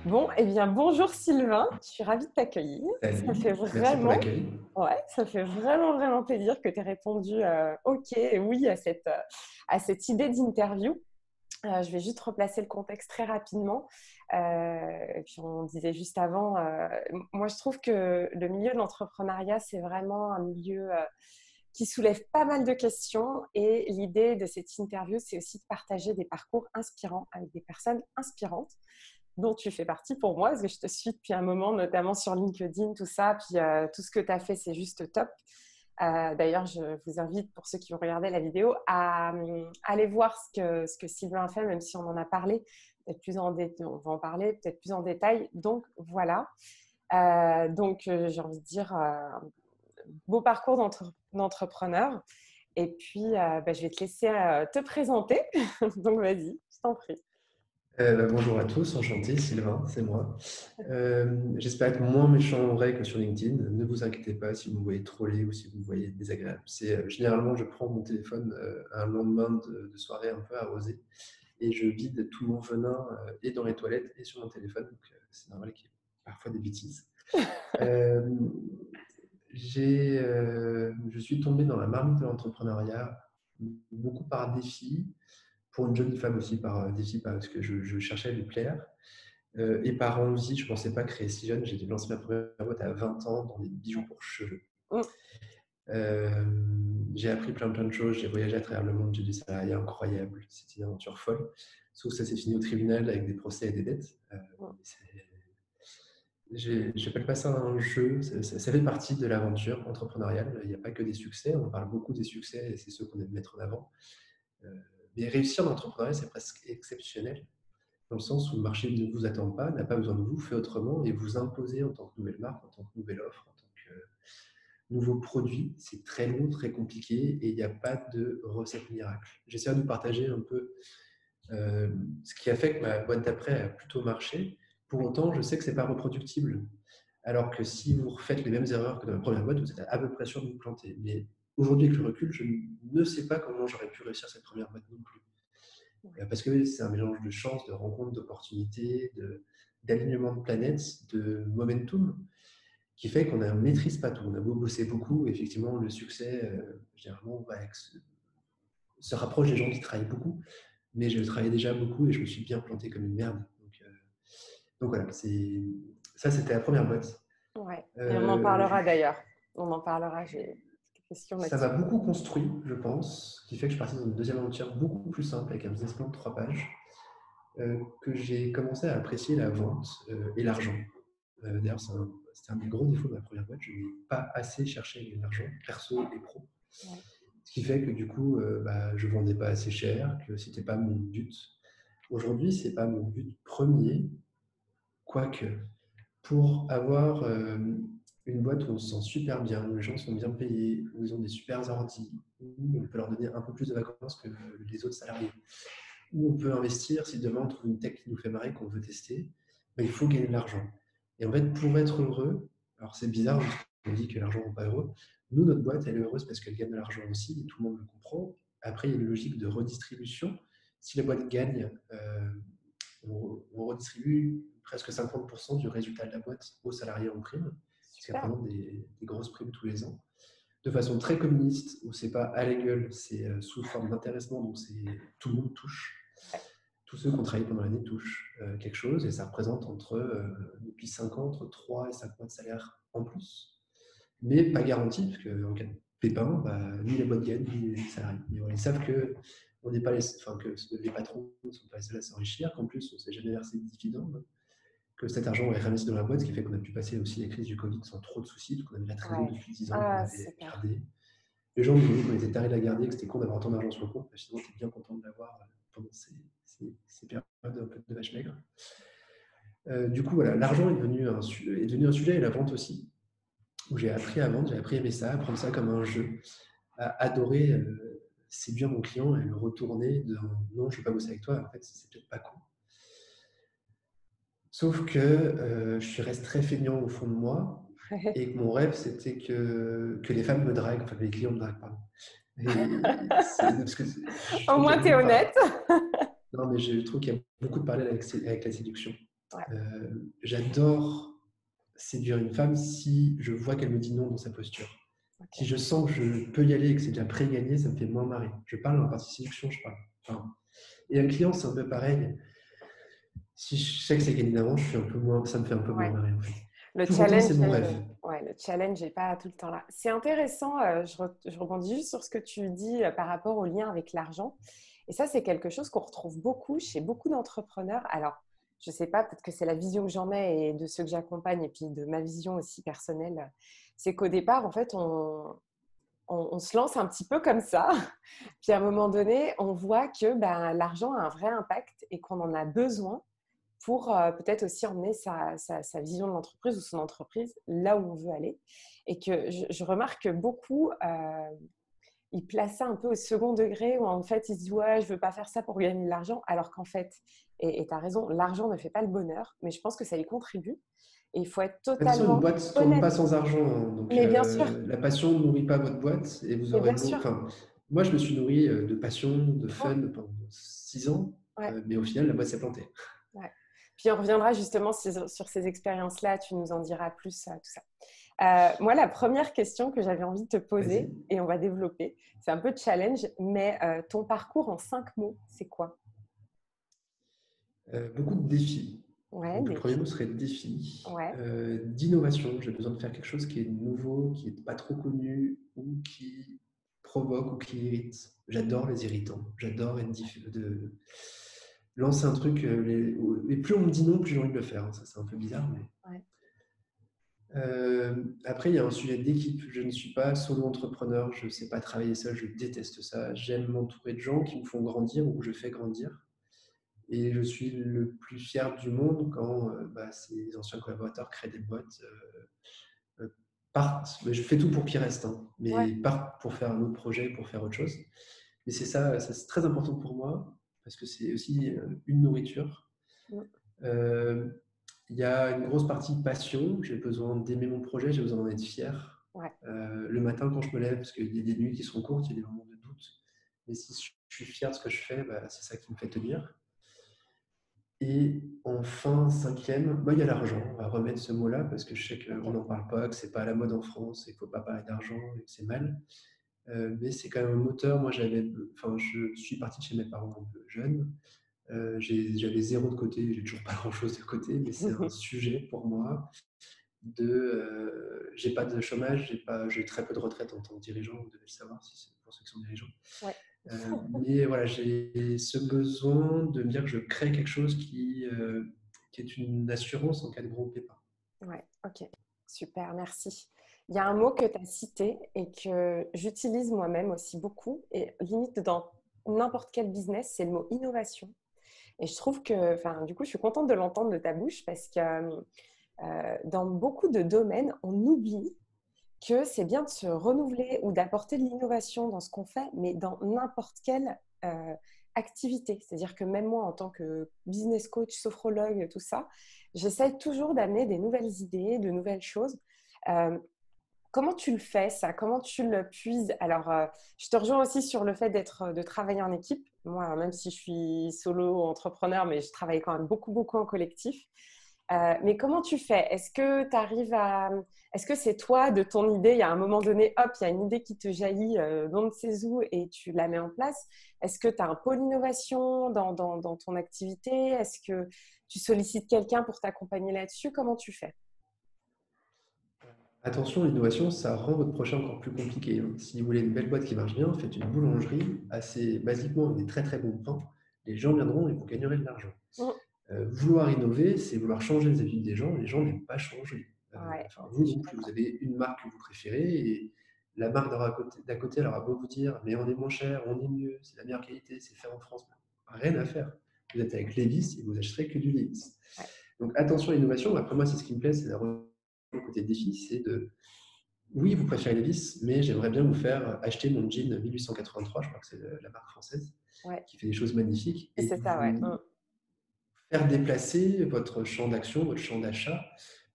Bon, eh bien, bonjour Sylvain, je suis ravie de t'accueillir. Ça Salut, fait merci pour vraiment, l'accueil. ouais, ça fait vraiment plaisir que tu aies répondu OK et oui à cette idée d'interview. Je vais juste replacer le contexte très rapidement. Et puis on disait juste avant, moi je trouve que le milieu de l'entrepreneuriat, c'est vraiment un milieu qui soulève pas mal de questions. Et l'idée de cette interview, c'est aussi de partager des parcours inspirants avec des personnes inspirantes dont tu fais partie pour moi, parce que je te suis depuis un moment, notamment sur LinkedIn, tout ça. Puis tout ce que tu as fait, c'est juste top. D'ailleurs, je vous invite, pour ceux qui vont regarder la vidéo, à aller voir ce que Sylvain a fait, même si on en a parlé, peut-être plus en détail, on va en parler peut-être plus en détail. Donc, voilà. J'ai envie de dire, beau parcours d'entrepreneur. Et puis, je vais te laisser te présenter. Donc, vas-y, je t'en prie. Bonjour à tous, enchanté, Sylvain, c'est moi. J'espère être moins méchant en vrai que sur LinkedIn. Ne vous inquiétez pas si vous me voyez troller ou si vous me voyez désagréable. Généralement, je prends mon téléphone un lendemain de soirée un peu arrosée et je vide tout mon venin et dans les toilettes et sur mon téléphone. Donc, c'est normal qu'il y ait parfois des bêtises. Euh, je suis tombé dans la marmite de l'entrepreneuriat beaucoup par défi, pour une jolie femme aussi par défi, parce que je cherchais à lui plaire. Et par envie, je ne pensais pas créer si jeune. J'ai dû lancer ma première boîte à 20 ans dans des bijoux pour cheveux. Mm. Euh, j'ai appris plein de choses. J'ai voyagé à travers le monde. J'ai du salariat incroyable. C'était une aventure folle. Sauf que ça s'est fini au tribunal avec des procès et des dettes. Mm. J'appelle pas ça un jeu. Ça fait partie de l'aventure entrepreneuriale. Il n'y a pas que des succès. On parle beaucoup des succès et c'est ceux qu'on aime mettre en avant. Euh, mais réussir dans l'entrepreneuriat, c'est presque exceptionnel, dans le sens où le marché ne vous attend pas, n'a pas besoin de vous, fait autrement et vous imposer en tant que nouvelle marque, en tant que nouvelle offre, en tant que nouveau produit. C'est très long, très compliqué et il n'y a pas de recette miracle. J'essaie de vous partager un peu euh, ce qui a fait que ma boîte d'après a plutôt marché. Pour autant, je sais que ce n'est pas reproductible. Alors que si vous refaites les mêmes erreurs que dans la première boîte, vous êtes à peu près sûr de vous planter. Mais aujourd'hui, avec le recul, je ne sais pas comment j'aurais pu réussir cette première boîte non plus. Parce que c'est un mélange de chance, de rencontres, d'opportunités, d'alignement de planètes, de momentum, qui fait qu'on ne maîtrise pas tout. On a beau bosser beaucoup, effectivement, le succès, généralement, se rapproche des gens qui travaillent beaucoup, mais je travaillais déjà beaucoup et je me suis bien planté comme une merde. Donc voilà, ça c'était la première boîte. Ouais. Et on en Euh, parlera d'ailleurs. On en parlera, j'ai des questions Ça m'a là-dessus. beaucoup construit, je pense, ce qui fait que je suis parti dans une deuxième aventure beaucoup plus simple, avec un business plan de 3 pages, que j'ai commencé à apprécier la vente et l'argent. D'ailleurs, c'était un des gros défauts de ma première boîte. Je n'ai pas assez cherché l'argent, perso et pro. Ouais. Ce qui fait que du coup, je ne vendais pas assez cher, que ce n'était pas mon but. Aujourd'hui, ce n'est pas mon but premier, quoique pour avoir une boîte où on se sent super bien, où les gens sont bien payés, où ils ont des super ordi, où on peut leur donner un peu plus de vacances que les autres salariés, où on peut investir si demain on trouve une tech qui nous fait marrer, qu'on veut tester, il faut gagner de l'argent. Et en fait, pour être heureux, alors c'est bizarre, on dit que l'argent ne rend pas heureux. Nous, notre boîte, elle est heureuse parce qu'elle gagne de l'argent aussi, et tout le monde le comprend. Après, il y a une logique de redistribution. Si la boîte gagne, on redistribue presque 50% du résultat de la boîte aux salariés en prime, puisqu'ils Super. représentent des grosses primes tous les ans. De façon très communiste, où c'est pas à la gueule, c'est sous forme d'intéressement, donc tout le monde touche. Ouais. Tous ceux qui ont travaillé pendant l'année touchent quelque chose, et ça représente depuis 5 ans, entre 3 et 5 mois de salaire en plus. Mais pas garanti, parce qu'en cas de pépin, ni la boîte gagne, ni les salariés. Mais voilà, ils savent que on n'est pas que les patrons ne sont pas les seuls à s'enrichir, qu'en plus on ne s'est jamais versé de dividendes, que cet argent est réinvesti dans la boîte, ce qui fait qu'on a pu passer aussi les crises du Covid sans trop de soucis, parce qu'on avait la trésorerie Ouais. depuis 10 ans qu'on Ah, avait super. gardé. Les gens nous ont dit qu'on était tarés de la garder, que c'était con d'avoir autant d'argent sur le compte, mais finalement, on était bien content de l'avoir pendant ces périodes un peu de vache maigre. Du coup, voilà, l'argent est devenu un sujet, et la vente aussi, où j'ai appris à vendre, j'ai appris à aimer ça, à prendre ça comme un jeu, à adorer séduire mon client et le retourner de non, je ne vais pas bosser avec toi, en fait, c'est peut-être pas cool. Sauf que je suis resté très feignant au fond de moi et que mon rêve, c'était que les femmes me draguent, enfin que les clients me draguent, pardon. Parce que je Au trouve qu'il y moins, a tu es beaucoup de honnête. non, mais je trouve qu'il y a beaucoup de parallèles avec la séduction. Ouais, J'adore séduire une femme si je vois qu'elle me dit non dans sa posture. Si ok. je sens que je peux y aller et que c'est déjà pré-gagné, ça me fait moins marrer. Je parle en partie séduction, je parle. Enfin, et un client, c'est un peu pareil. Si je sais que c'est gagné d'avance, je suis un peu moins, ça me fait un peu moins Ouais. marrer en fait. Le Pour autant, challenge, c'est mon rêve. ouais, le challenge n'est pas tout le temps là. C'est intéressant, je rebondis juste sur ce que tu dis par rapport au lien avec l'argent. Et ça, c'est quelque chose qu'on retrouve beaucoup chez beaucoup d'entrepreneurs. Alors, je ne sais pas, peut-être que c'est la vision que j'en ai et de ceux que j'accompagne et puis de ma vision aussi personnelle. C'est qu'au départ, en fait, on se lance un petit peu comme ça. Puis à un moment donné, on voit que ben, l'argent a un vrai impact et qu'on en a besoin pour peut-être aussi emmener sa vision de l'entreprise ou son entreprise là où on veut aller. Et que je remarque que beaucoup, ils placent ça un peu au second degré où en fait ils se disent ouais, je ne veux pas faire ça pour gagner de l'argent, alors qu'en fait, et tu as raison, l'argent ne fait pas le bonheur, mais je pense que ça y contribue. Et il faut être De toute façon, une totalement boîte ne tourne honnête. pas sans argent, hein. Donc, Mais bien sûr, la passion ne nourrit pas votre boîte et vous mais aurez bien beau. sûr. Enfin, moi, je me suis nourri de passion, de Oh, fun pendant 6 ans, ouais, mais au final, la boîte s'est plantée. ouais. Puis on reviendra justement sur ces expériences-là, tu nous en diras plus, tout ça. Moi, la première question que j'avais envie de te poser, Vas-y. et on va développer, c'est un peu challenge, mais ton parcours en 5 mots, c'est quoi? Beaucoup de défis. Ouais, Donc, le premier défi. mot serait défi. Ouais, D'innovation. J'ai besoin de faire quelque chose qui est nouveau, qui n'est pas trop connu ou qui provoque ou qui irrite. J'adore les irritants. J'adore de lancer un truc. Et plus on me dit non, plus j'ai envie de le faire, hein. Ça, c'est un peu bizarre, mais ouais, après, il y a un sujet d'équipe. Je ne suis pas solo entrepreneur, je ne sais pas travailler seul, je déteste ça. J'aime m'entourer de gens qui me font grandir ou que je fais grandir. Et je suis le plus fier du monde quand ces anciens collaborateurs créent des boîtes, partent. Mais je fais tout pour qu'ils restent, hein, ouais. mais partent pour faire un autre projet, pour faire autre chose. Mais c'est ça, c'est très important pour moi parce que c'est aussi une nourriture. Mm, Euh, Il y a une grosse partie passion. J'ai besoin d'aimer mon projet, j'ai besoin d'en être fier. ouais, Le matin, quand je me lève, parce qu'il y a des nuits qui sont courtes, il y a des moments de doute. Mais si je suis fier de ce que je fais, c'est ça qui me fait tenir. Et enfin, cinquième, il y a l'argent. On va remettre ce mot-là parce que je sais qu'on ok. n'en parle pas, que c'est pas à la mode en France et qu'il ne faut pas parler d'argent et que c'est mal. Mais c'est quand même un moteur. Moi, je suis parti de chez mes parents un peu jeune. J'avais zéro de côté, j'ai toujours pas grand-chose de côté, mais c'est un sujet pour moi j'ai pas de chômage, j'ai très peu de retraite en tant que dirigeant, vous devez le savoir si c'est pour ceux qui sont dirigeants. Ouais, Mais voilà, j'ai ce besoin de me dire que je crée quelque chose qui est une assurance en cas de gros pépin. ouais, ok. Super, merci. Il y a un mot que tu as cité et que j'utilise moi-même aussi beaucoup, et limite dans n'importe quel business, c'est le mot innovation. Et je trouve que, enfin, du coup, je suis contente de l'entendre de ta bouche parce que dans beaucoup de domaines, on oublie que c'est bien de se renouveler ou d'apporter de l'innovation dans ce qu'on fait, mais dans n'importe quelle activité. C'est-à-dire que même moi, en tant que business coach, sophrologue, tout ça, j'essaie toujours d'amener des nouvelles idées, de nouvelles choses. Euh, Comment tu le fais, ça? Comment tu le puises? Alors, je te rejoins aussi sur le fait de travailler en équipe. Moi, même si je suis solo entrepreneur, mais je travaille quand même beaucoup, beaucoup en collectif. Mais comment tu fais? Est-ce que tu arrives à... Est-ce que c'est toi, de ton idée, il y a un moment donné, hop, il y a une idée qui te jaillit d'on ne sait où et tu la mets en place? Est-ce que tu as un pôle innovation dans ton activité? Est-ce que tu sollicites quelqu'un pour t'accompagner là-dessus? Comment tu fais? Attention, l'innovation, ça rend votre projet encore plus compliqué, hein. Si vous voulez une belle boîte qui marche bien, faites une boulangerie assez basiquement avec des très très bons pains. Les gens viendront et vous gagnerez de l'argent. Mmh. Vouloir innover, c'est vouloir changer les habitudes des gens. Les gens n'aiment pas changer. Ouais, Enfin, je vous suis non plus, vous d'accord. avez une marque que vous préférez et la marque d'à côté, elle aura beau vous dire, mais on est moins cher, on est mieux, c'est la meilleure qualité, c'est fait en France. Rien à faire. Vous êtes avec Levi's et vous acheterez que du Levi's. Ouais, Donc attention à l'innovation. Après moi, c'est ce qui me plaît, c'est le côté défi, c'est oui, vous préférez Levi's, mais j'aimerais bien vous faire acheter mon jean 1883, je crois que c'est la marque française, ouais. qui fait des choses magnifiques, et C'est de ça, ouais. vous faire déplacer votre champ d'action, votre champ d'achat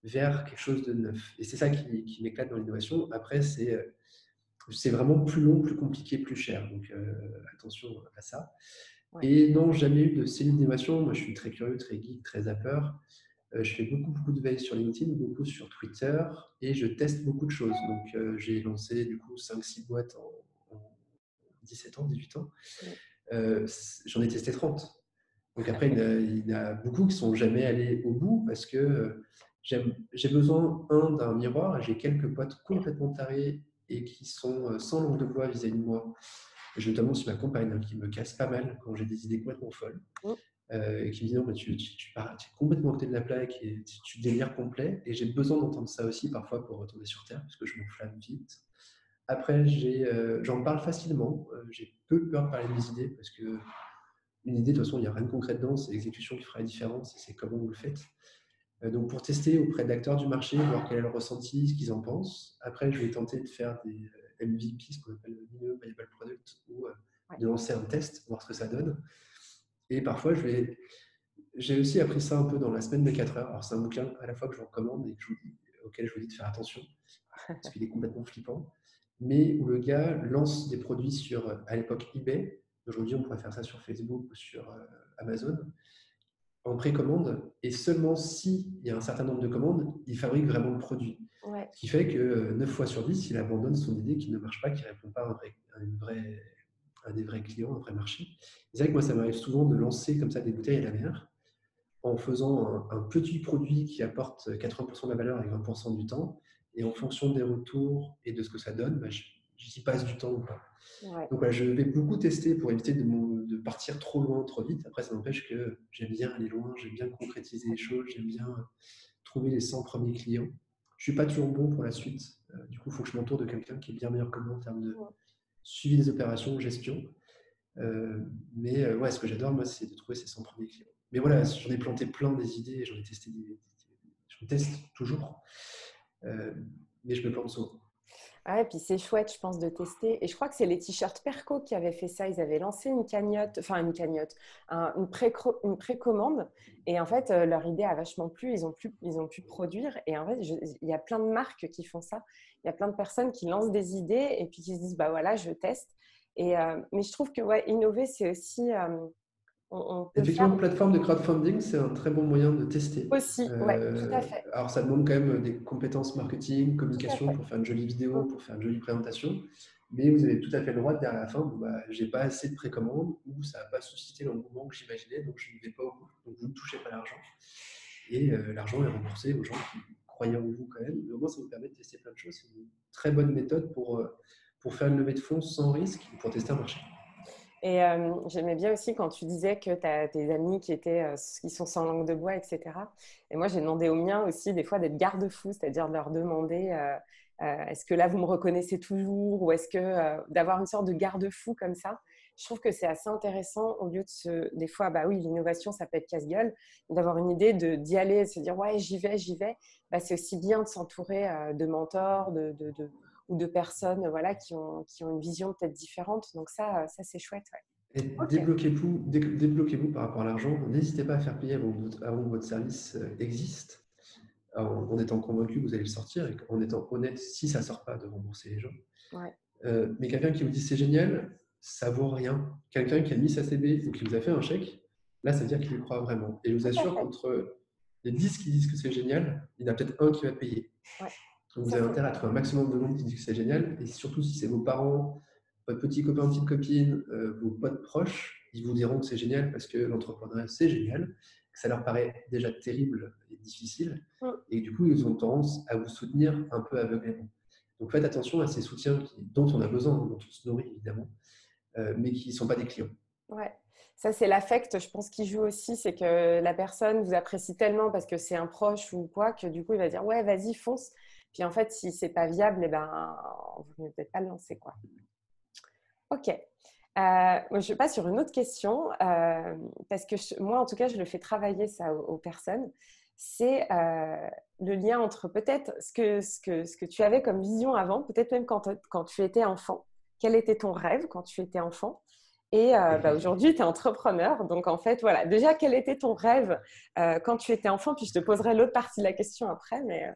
vers quelque chose de neuf. Et c'est ça qui m'éclate dans l'innovation. Après, c'est vraiment plus long, plus compliqué, plus cher. Donc attention à ça. Ouais. Et non, jamais eu de cellule d'innovation. Moi, je suis très curieux, très geek, très zapper. Je fais beaucoup de veille sur LinkedIn, beaucoup sur Twitter et je teste beaucoup de choses. Donc, j'ai lancé du coup 5-6 boîtes en 17 ans, 18 ans. Mm. J'en ai testé 30. Donc après, il y en a beaucoup qui ne sont jamais allés au bout parce que j'ai besoin, d'un miroir. J'ai quelques potes complètement tarés et qui sont sans langue de bois vis-à-vis de moi. Et notamment sur ma compagne, hein, qui me casse pas mal quand j'ai des idées complètement folles. Mm. Et qui me dit non, mais tu es complètement à côté de la plaque et tu délires complet. Et j'ai besoin d'entendre ça aussi parfois pour retourner sur Terre parce que je m'enflamme vite. Après, j'en parle facilement. J'ai peu peur de parler de mes idées parce que une idée, de toute façon, il n'y a rien de concret dedans, c'est l'exécution qui fera la différence et c'est comment vous le faites. Donc, pour tester auprès d'acteurs du marché, voir quel est le ressenti, ce qu'ils en pensent. Après, je vais tenter de faire des MVP, ce qu'on appelle Minimum Viable Product, ou Ouais. de lancer un test, voir ce que ça donne. Et parfois, j'ai aussi appris ça un peu dans La semaine des 4 heures. Alors, c'est un bouquin à la fois que je vous recommande et auquel je vous dis de faire attention, parce qu'il est complètement flippant, mais où le gars lance des produits sur, à l'époque, eBay. Aujourd'hui, on pourrait faire ça sur Facebook ou sur Amazon, en précommande, et seulement s'il y a un certain nombre de commandes, il fabrique vraiment le produit. Ouais. Ce qui fait que 9 fois sur 10, il abandonne son idée qui ne marche pas, qui ne répond pas à des vrais clients, un vrai marché. C'est vrai que moi, ça m'arrive souvent de lancer comme ça des bouteilles à la mer en faisant un petit produit qui apporte 80% de la valeur et 20% du temps. Et en fonction des retours et de ce que ça donne, bah, j'y passe du temps ou pas. Ouais. Donc voilà, je vais beaucoup tester pour éviter de partir trop loin, trop vite. Après, ça n'empêche que j'aime bien aller loin, j'aime bien concrétiser les choses, j'aime bien trouver les 100 premiers clients. Je ne suis pas toujours bon pour la suite. Du coup, il faut que je m'entoure de quelqu'un qui est bien meilleur que moi en termes de suivi des opérations, gestion. Mais ce que j'adore, moi, c'est de trouver ces 100 premiers clients. Mais voilà, j'en ai planté plein des idées, j'en ai testé je teste toujours, mais je me plante souvent. Ouais, puis c'est chouette, je pense, de tester. Et je crois que c'est les t-shirts Perco qui avaient fait ça. Ils avaient lancé une cagnotte, enfin une cagnotte, une précommande. Et en fait, leur idée a vachement plu. Ils ont pu produire. Et en fait, il y a plein de marques qui font ça. Il y a plein de personnes qui lancent des idées et puis qui se disent, bah voilà, je teste. Mais je trouve que ouais, innover, c'est aussi, on peut faire Effectivement, plateforme de crowdfunding, c'est un très bon moyen de tester. aussi. Ouais, tout à fait. Alors, ça demande quand même des compétences marketing, Tout à communication fait. pour faire une jolie vidéo, Mm. pour faire une jolie présentation. Mais vous avez tout à fait le droit de dire à la fin, bon, bah, j'ai pas assez de précommande ou ça n'a pas suscité l'engouement que j'imaginais, donc je ne vais pas au bout. Donc, vous ne touchez pas l'argent. Et l'argent est remboursé aux gens qui croyaient en vous quand même. Mais au moins, ça vous permet de tester plein de choses. C'est une très bonne méthode pour faire une levée de fonds sans risque ou pour tester un marché. Et j'aimais bien aussi quand tu disais que tu as tes amis qui sont sans langue de bois, etc. Et moi, j'ai demandé aux miens aussi des fois d'être garde-fous, c'est-à-dire de leur demander est-ce que là, vous me reconnaissez toujours ou est-ce que d'avoir une sorte de garde-fou comme ça. Je trouve que c'est assez intéressant au lieu des fois, bah oui, l'innovation, ça peut être casse-gueule, d'avoir une idée, d'y aller, de se dire ouais, j'y vais, j'y vais. Bah, c'est aussi bien de s'entourer de mentors, ou de personnes voilà, qui ont une vision peut-être différente. Donc ça c'est chouette. Et Ouais. Ok. débloquez-vous par rapport à l'argent. N'hésitez pas à faire payer avant que votre service existe, en étant convaincu que vous allez le sortir et en étant honnête si ça ne sort pas de rembourser les gens. Ouais. Mais quelqu'un qui vous dit c'est génial, ça vaut rien. Quelqu'un qui a mis sa CB ou qui vous a fait un chèque, là, ça veut dire qu'il y croit vraiment. Et je vous Tout à assure fait. qu'entre les 10 qui disent que c'est génial, il y en a peut-être un qui va payer. Ouais. Donc vous Ça avez c'est intérêt à vrai. trouver un maximum de monde qui dit que c'est génial. Et surtout, si c'est vos parents, votre petit copain, petite copine, vos potes proches, ils vous diront que c'est génial parce que l'entrepreneuriat, c'est génial, que ça leur paraît déjà terrible et difficile. Mm. Et du coup, ils ont tendance à vous soutenir un peu aveuglément. Donc faites attention à ces soutiens dont on a besoin, dont on se nourrit évidemment, mais qui ne sont pas des clients. Ouais. Ça c'est l'affect, je pense, qui joue aussi, c'est que la personne vous apprécie tellement parce que c'est un proche ou quoi, que du coup il va dire ouais vas-y fonce. Puis en fait si c'est pas viable, eh ben vous ne peut-être pas le lancer quoi. Ok. Moi, je passe sur une autre question, parce que moi, en tout cas, je le fais travailler ça aux personnes. C'est le lien entre peut-être ce que tu avais comme vision avant, peut-être même quand tu étais enfant. Quel était ton rêve quand tu étais enfant? Et bah, aujourd'hui, tu es entrepreneur. Donc, en fait, voilà. Déjà, quel était ton rêve quand tu étais enfant? Puis je te poserai l'autre partie de la question après. Mais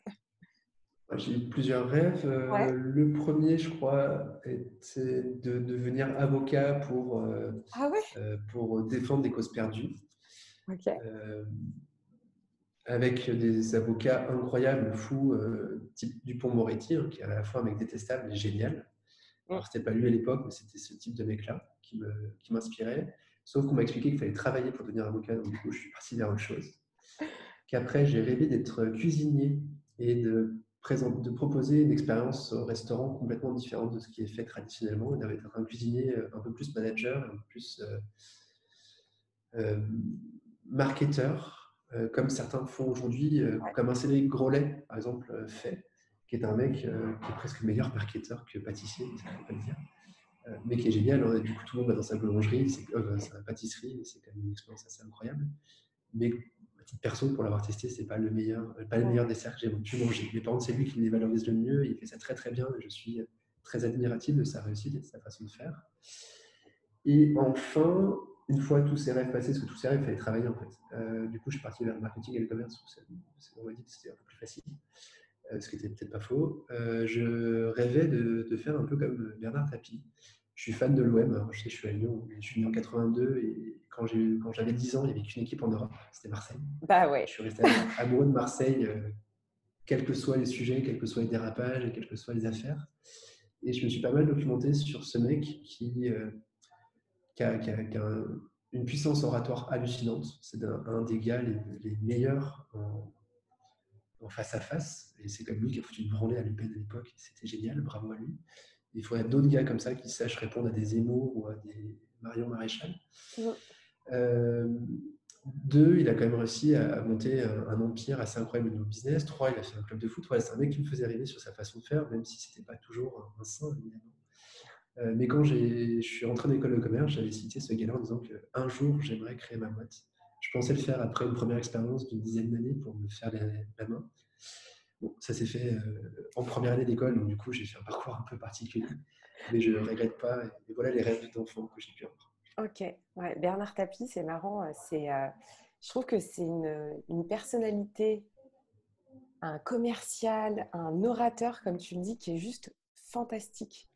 J'ai eu plusieurs rêves. ouais. Le premier, je crois, était de devenir avocat Ah ouais? pour défendre des causes perdues. Ok. Euh, avec des avocats incroyables, fous, type Dupond-Moretti, hein, qui est à la fois un mec détestable et génial. Mm. Alors, c'était pas lui à l'époque, mais c'était ce type de mec-là qui m'inspirait. Sauf qu'on m'a expliqué qu'il fallait travailler pour devenir avocat, donc du coup, je suis parti vers autre chose. Qu'après, j'ai rêvé d'être cuisinier et de proposer une expérience au restaurant complètement différente de ce qui est fait traditionnellement, et d'être un cuisinier un peu plus manager, un peu plus euh, marketeur, comme certains font aujourd'hui, Ouais. comme un Cédric Grolet, par exemple, fait, qui est un mec qui est presque meilleur marketeur que pâtissier, ça ne faut pas le dire, mais qui est génial. Hein, du coup, tout le monde va dans sa boulangerie, sa pâtisserie, c'est quand même une expérience assez incroyable. Mais à titre perso, pour l'avoir testé, c'est pas pas le meilleur dessert que j'ai pu manger. Mais par contre, c'est lui qui les valorise le mieux, il fait ça très très bien, et je suis très admiratif de sa réussite et de sa façon de faire. Et enfin, une fois tous ces rêves passés, parce que tous ces rêves, il fallait travailler en fait. Du coup, je suis parti vers le marketing et le commerce, on m'a dit que c'était un peu plus facile, ce qui était peut-être pas faux. Je rêvais de faire un peu comme Bernard Tapie. Je suis fan de l'OM, alors je sais, je suis à Lyon, mais je suis né en 82 et quand j'avais 10 ans, il n'y avait qu'une équipe en Europe, c'était Marseille. Bah Et je ouais. suis resté amoureux de Marseille, quels que soient les sujets, quels que soient les dérapages et quelles que soient les affaires. Et je me suis pas mal documenté sur ce mec qui a une puissance oratoire hallucinante. C'est un des gars les meilleurs en face à face. Et c'est comme lui qui a foutu une branlée à l'UPEN à l'époque. C'était génial, bravo à lui. Il faudrait d'autres gars comme ça qui sachent répondre à des émos ou à des Marion Maréchal. Mm. Euh, deux, il a quand même réussi à monter un empire assez incroyable au niveau business. Trois, il a fait un club de foot. Ouais, c'est un mec qui me faisait rêver sur sa façon de faire, même si c'était pas toujours un saint, évidemment. Mais quand je suis rentré en école de commerce, j'avais cité ce gars-là en disant qu'un jour, j'aimerais créer ma boîte. Je pensais le faire après une première expérience d'une dizaine d'années pour me faire la main. Bon, ça s'est fait en première année d'école, donc du coup, j'ai fait un parcours un peu particulier. Mais je ne regrette pas. Et voilà les rêves d'enfant que j'ai pu avoir. Ok. Ouais. Bernard Tapie, c'est marrant. Je trouve que c'est une personnalité, un commercial, un orateur, comme tu le dis, qui est juste fantastique.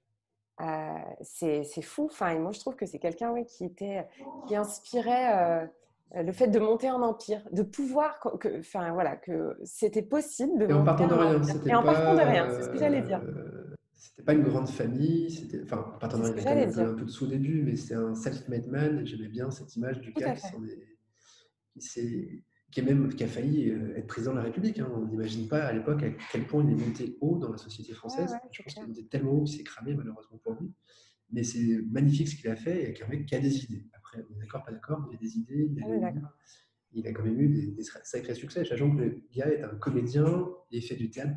C'est fou. Enfin, et moi, je trouve que c'est quelqu'un ouais, qui inspirait le fait de monter un empire, de pouvoir, enfin voilà, que c'était possible de Et en monter partant de un rien, empire. Et en partant de rien, c'est ce que j'allais dire. c'était pas une grande famille, enfin, en partant de C'est ce rien, il que y avait quand même j'allais dire. un peu de sous au début, mais c'est un self-made man, et j'aimais bien cette image du Tout gars à fait. qui, s'est- qui a failli être président de la République. Hein. On n'imagine pas à l'époque à quel point il est monté haut dans la société Ouais, française. ouais, Je c'est pense qu'il clair. est monté tellement haut qu'il s'est cramé, malheureusement pour lui. Mais c'est magnifique ce qu'il a fait, avec un mec qui a des idées. Après, on est d'accord, pas d'accord, mais il a des idées, On est d'accord. il a quand même eu des sacrés succès, sachant que le gars est un comédien et fait du théâtre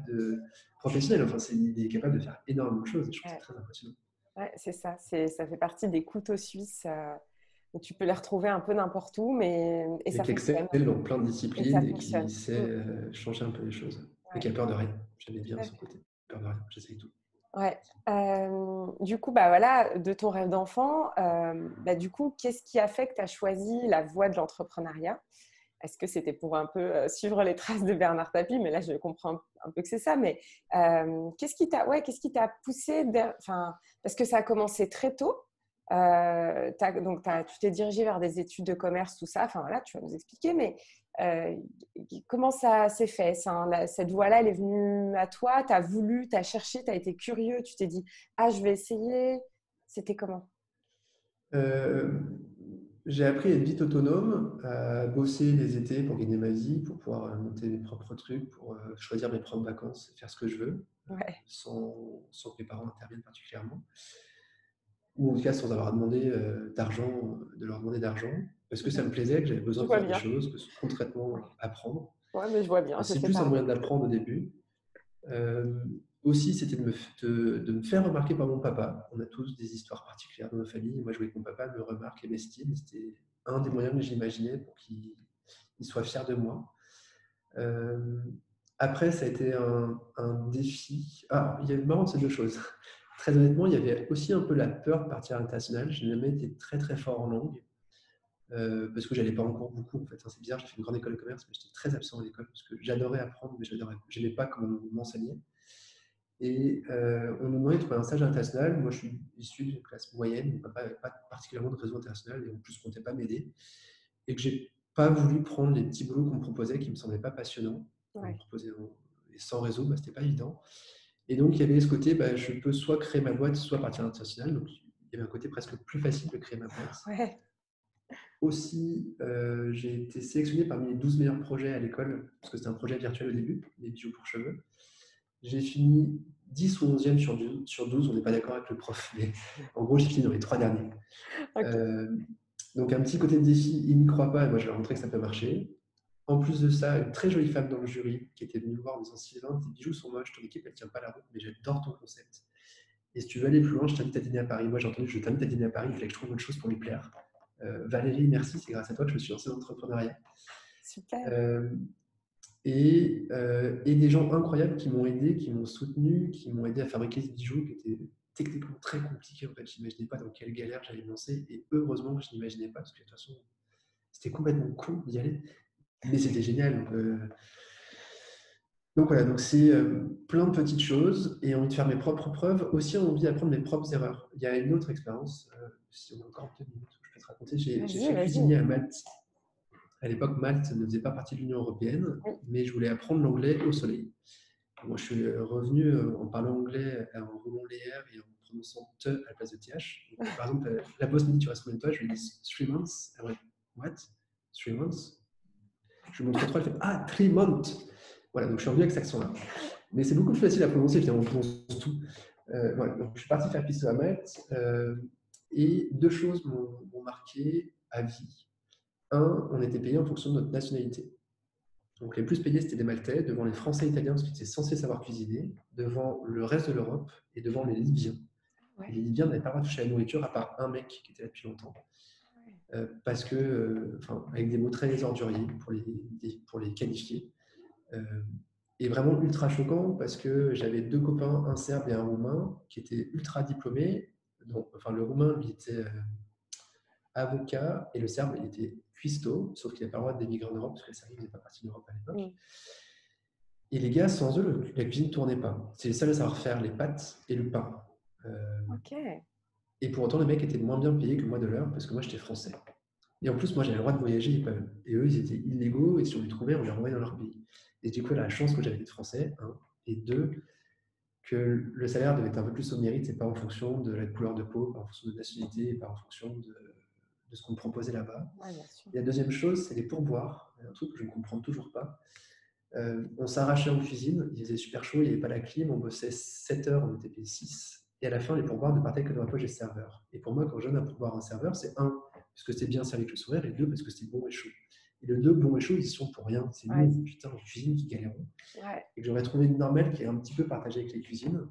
professionnel. Enfin, il est capable de faire énormément de choses et je trouve que Ouais, c'est très impressionnant. ouais, c'est ça. Ça fait partie des couteaux suisses où tu peux les retrouver un peu n'importe où, mais et Et ça qui fonctionne. excelle dans plein de Et ça disciplines et qui fonctionne. sait Mm. changer un peu les choses. Et Ouais, qui a peur de rien. J'aimais tout bien à son fait. côté. Peur de rien, j'essaye tout. Ouais. Du coup, bah voilà, de ton rêve d'enfant, bah du coup, qu'est-ce qui a fait que tu as choisi la voie de l'entrepreneuriat? Est-ce que c'était pour un peu suivre les traces de Bernard Tapie? Mais là, je comprends un peu que c'est ça. Mais qu'est-ce qui t'a poussé enfin, parce que ça a commencé très tôt. Tu t'es dirigé vers des études de commerce, tout ça. Enfin voilà, tu vas nous expliquer. Mais euh, comment ça s'est fait cette voie-là, elle est venue à toi? Tu as voulu, tu as cherché, tu as été curieux, tu t'es dit, ah, je vais essayer. C'était comment? Euh, j'ai appris à être vite autonome, à bosser les étés pour gagner ma vie, pour pouvoir monter mes propres trucs, pour choisir mes propres vacances, faire ce que je veux, Ouais, sans que mes parents interviennent particulièrement. Ou en tout cas sans avoir demandé d'argent, de leur demander d'argent, parce que ça me plaisait, que j'avais je besoin de vois faire des bien. choses, que concrètement apprendre. Ouais, mais je vois bien, je C'est sais plus un pas. moyen d'apprendre au début. Euh, Aussi, c'était de me faire remarquer par mon papa. On a tous des histoires particulières dans nos familles. Moi, je voulais que mon papa me remarque et m'estime. C'était un des moyens que j'imaginais pour qu'il soit fier de moi. Euh, Après, ça a été un défi. Ah, il y avait marrant de ces deux choses. Très honnêtement, il y avait aussi un peu la peur de partir à l'international. Je n'ai jamais été très très fort en langue. Parce que j'allais pas en cours beaucoup en fait. Hein, c'est bizarre, j'ai fait une grande école de commerce, mais j'étais très absent à l'école parce que j'adorais apprendre, mais j'aimais pas comment on m'enseignait. Et on nous demandait de trouver un stage international. Moi, je suis issu d'une classe moyenne, pas particulièrement de réseau international, et en plus, je ne comptais pas m'aider. Et que j'ai pas voulu prendre les petits boulots qu'on me proposait qui me semblaient pas passionnants. On me Ouais. proposait et sans réseau, bah, c'était pas évident. Et donc, il y avait ce côté, bah, je peux soit créer ma boîte, soit partir à l'international. Donc, il y avait un côté presque plus facile de créer ma boîte. Ouais. Aussi, j'ai été sélectionné parmi les 12 meilleurs projets à l'école, parce que c'était un projet virtuel au début, les bijoux pour cheveux. J'ai fini 10 ou 11e sur 12, on n'est pas d'accord avec le prof, mais en gros, j'ai fini dans les 3 derniers. Ok. Euh, donc, un petit côté de défi, il n'y croit pas, et moi, je leur ai montré que ça peut marcher. En plus de ça, une très jolie femme dans le jury qui était venue me voir en disant Sylvain, tes bijoux sont moches, ton équipe, elle tient pas la route, mais j'adore ton concept. Et si tu veux aller plus loin, je t'invite à dîner à Paris. Moi, j'ai entendu, je t'invite à dîner à Paris, il fallait que je trouve autre chose pour lui plaire. Valérie, merci, c'est grâce à toi que je me suis lancé dans l'entrepreneuriat. Super. Euh, et des gens incroyables qui m'ont aidé, qui m'ont soutenu, qui m'ont aidé à fabriquer ce bijou qui était techniquement très compliqué. En fait, je n'imaginais pas dans quelle galère j'allais me lancer. Et heureusement, je n'imaginais pas, parce que de toute façon, c'était complètement con d'y aller. Mais c'était génial. Donc voilà, donc c'est plein de petites choses et envie de faire mes propres preuves, aussi envie d'apprendre mes propres erreurs. Il y a une autre expérience, si on a encore 2 minutes, je peux te raconter. J'ai Vas-y, fait vas-y. cuisinier à Malte. À l'époque, Malte ne faisait pas partie de l'Union européenne, Oui. mais je voulais apprendre l'anglais au soleil. Moi, je suis revenu en parlant anglais, en roulant les R et en prononçant te à la place de th. Donc, par exemple, la boss me dit tu restes combien de temps? Je lui dis 3 months. Elle me dit what? 3 months? Je lui montre 3, elle fait ah, 3 months. Voilà, donc je suis revenu avec cet accent-là. Mais c'est beaucoup plus facile à prononcer, finalement, on prononce tout. Voilà, donc je suis parti faire pisto à Malte et 2 choses m'ont marqué à vie. Un, on était payé en fonction de notre nationalité. Donc les plus payés, c'était des Maltais, devant les Français et Italiens, parce qu'ils étaient censés savoir cuisiner, devant le reste de l'Europe et devant les Libyens. Et Ouais. les Libyens n'avaient pas le droit de toucher à la nourriture à part un mec qui était là depuis longtemps. Parce que, avec des mots très orduriers pour les qualifier. Euh, et vraiment ultra choquant parce que j'avais 2 copains, un serbe et un roumain, qui étaient ultra diplômés. Donc, enfin, le roumain, lui, était avocat et le serbe, il était cuistot, sauf qu'il n'a pas le droit d'émigrer en Europe parce que le Serbie ne faisait pas partie de l'Europe à l'époque. Mm. Et les gars, sans eux, la cuisine ne tournait pas. C'est les seuls à savoir faire les pâtes et le pain. Ok. Et pour autant, les mecs étaient moins bien payés que moi de l'heure parce que moi, j'étais français. Et en plus, moi, j'avais le droit de voyager et pas eux. Et eux, ils étaient illégaux et si on les trouvait, on les renvoyait dans leur pays. Et du coup, la chance que j'avais d'être français, et 2, que le salaire devait être un peu plus au mérite et pas en fonction de la couleur de peau, pas en fonction de la nationalité et pas en fonction de ce qu'on me proposait là-bas. Ouais, bien sûr. Et la deuxième chose, c'est les pourboires. Un truc que je ne comprends toujours pas. On s'arrachait en cuisine, il faisait super chaud, il n'y avait pas la clim, on bossait 7 heures, on était payé 6. Et à la fin, les pourboires ne partaient que dans la poche des serveurs. Et pour moi, quand je donne un pourboire à un serveur, c'est un, parce que c'était bien servi avec le sourire, et 2, parce que c'était bon et chaud. Et le 2, bon et chaud, ils y sont pour rien. C'est Ouais. nous, putain, en cuisine, qui galérons. Ouais. Et que j'aurais trouvé une normale qui est un petit peu partagée avec les cuisines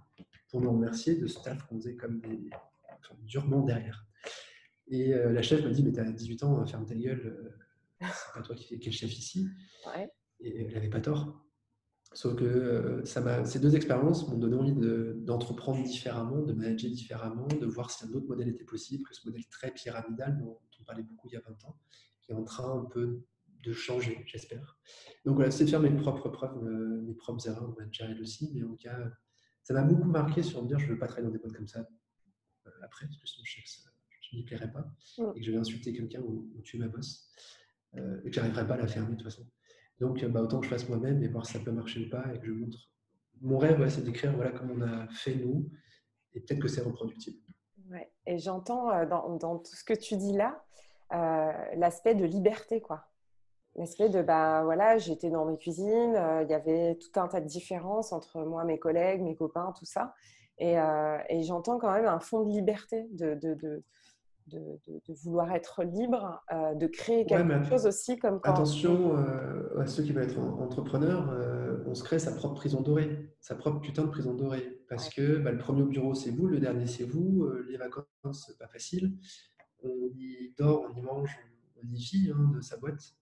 pour nous remercier de ce taf qu'on faisait comme durement derrière. Et la chef me dit, mais t'as 18 ans, ferme ta gueule, c'est pas toi qui es le chef ici. Ouais. Et elle n'avait pas tort. Sauf que ces 2 expériences m'ont donné envie d'entreprendre différemment, de manager différemment, de voir si un autre modèle était possible, que ce modèle très pyramidal dont on parlait beaucoup il y a 20 ans, qui est en train un peu de changer, j'espère. Donc voilà, c'est de faire mes propres preuves, mes propres erreurs managériales aussi, mais en tout cas, ça m'a beaucoup marqué sur me dire je ne veux pas travailler dans des boîtes comme ça après, parce que sinon je n'y plairais pas, Mm. et que je vais insulter quelqu'un ou tuer ma boss, et que j'arriverai pas à la fermer de toute façon. Donc, autant que je fasse moi-même et voir si ça peut marcher ou pas et que je montre. Mon rêve, c'est d'écrire voilà, comme on a fait nous et peut-être que c'est reproductible. Ouais. Et j'entends dans tout ce que tu dis là l'aspect de liberté, quoi. L'aspect de, bah voilà, j'étais dans mes cuisines, il y avait tout un tas de différences entre moi, mes collègues, mes copains, tout ça. Et j'entends quand même un fond de liberté, de vouloir être libre, de créer Ouais, quelque mais chose aussi, comme quand… attention à ceux qui veulent être entrepreneurs, on se crée sa propre prison dorée, sa propre putain de prison dorée. Parce Ouais. que le premier au bureau, c'est vous, le dernier, c'est vous, les vacances, pas facile. On y dort, on y mange, on y vit de sa boîte.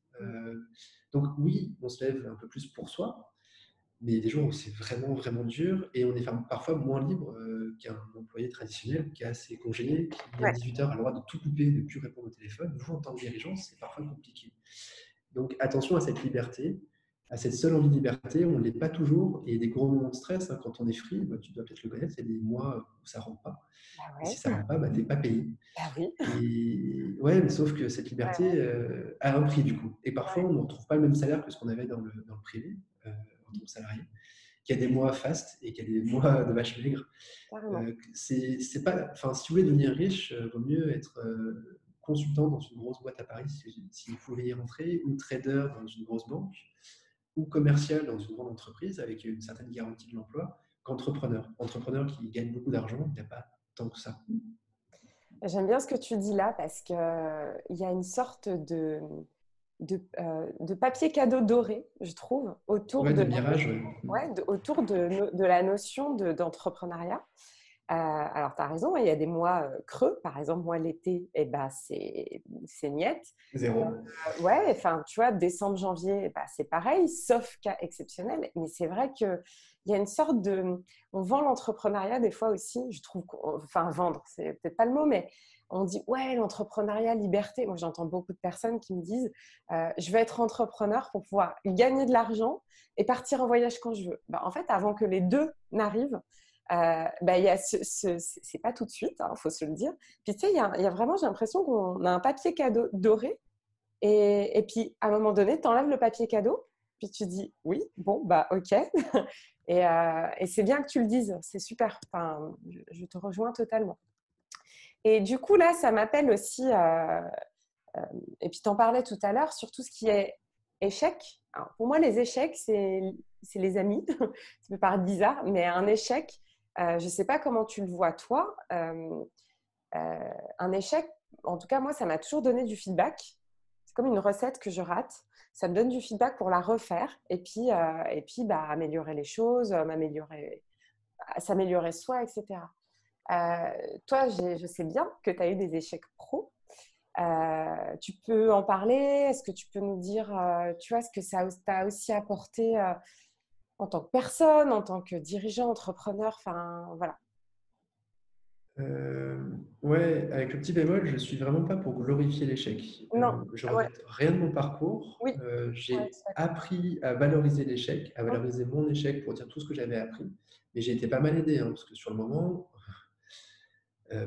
Donc oui, on se lève un peu plus pour soi, mais il y a des jours où c'est vraiment, vraiment dur et on est parfois moins libre qu'un employé traditionnel qui a ses congés, qui à Ouais. 18 heures a le droit de tout couper, de ne plus répondre au téléphone. Vous, en tant que dirigeant, c'est parfois compliqué. Donc attention à cette liberté. à cette seule envie de liberté. On ne l'est pas toujours. Et des gros moments de stress, hein, quand on est free, bah, tu dois peut-être le connaître, il y a des mois où ça ne rentre pas. Bah Et si ouais, ça ne rentre pas, bah, tu n'es pas payé. bah oui. Et ouais, mais sauf que cette Ouais, liberté a un prix du coup. Et parfois, ouais, on ne retrouve pas le même salaire que ce qu'on avait dans le privé en tant que salarié. Qu'il y a des mois fastes et qu'il y a des mois de vache maigre. carrément. C'est pas, enfin, si vous voulez devenir riche, vaut mieux être consultant dans une grosse boîte à Paris si vous pouvez y rentrer, ou trader dans une grosse banque, ou commercial dans une grande entreprise avec une certaine garantie de l'emploi, qu'entrepreneur. Entrepreneur qui gagne beaucoup d'argent, il n'y a pas tant que ça. J'aime bien ce que tu dis là parce qu'il y a une sorte de papier cadeau doré, je trouve, autour Ouais, de de la, mirage. ouais, autour de la notion d'entrepreneuriat. Alors, tu as raison, il y a des mois creux. Par exemple, moi, l'été, eh ben, c'est niette. Zéro. Ouais, enfin, tu vois, décembre, janvier, bah, c'est pareil, sauf cas exceptionnel. Mais c'est vrai qu'il y a une sorte de... On vend l'entrepreneuriat des fois aussi, je trouve, enfin, vendre, c'est peut-être pas le mot, mais on dit, ouais, l'entrepreneuriat, liberté. Moi, j'entends beaucoup de personnes qui me disent, je vais être entrepreneur pour pouvoir gagner de l'argent et partir en voyage quand je veux. Bah, en fait, avant que les deux n'arrivent, bah, il y a c'est pas tout de suite, il faut se le dire. Puis tu sais, il y a vraiment, j'ai l'impression qu'on a un papier cadeau doré et puis, à un moment donné, tu enlèves le papier cadeau, puis tu dis oui, bon, bah ok. Et c'est bien que tu le dises, c'est super. Enfin, je te rejoins totalement. Et du coup, là, ça m'appelle aussi, euh, et puis tu en parlais tout à l'heure, sur tout ce qui est échec. Alors, pour moi, les échecs, c'est les amis. Ça peut paraître bizarre, mais un échec, je ne sais pas comment tu le vois toi, un échec, en tout cas, moi, ça m'a toujours donné du feedback. C'est comme une recette que je rate. Ça me donne du feedback pour la refaire et puis bah, améliorer les choses, s'améliorer soi, etc. Toi, je sais bien que tu as eu des échecs pro. Tu peux en parler? Est-ce que tu peux nous dire, tu vois, ce que ça t'a aussi apporté en tant que personne, en tant que dirigeant, entrepreneur, enfin, voilà. Euh, ouais, avec le petit bémol, je suis vraiment pas pour glorifier l'échec. Non, Je ouais, regrette rien de mon parcours. oui, ouais, je J'ai suis d'accord. appris à valoriser l'échec, à Ok. valoriser mon échec pour dire tout ce que j'avais appris. Mais j'ai été pas mal aidé, hein, parce que sur le moment,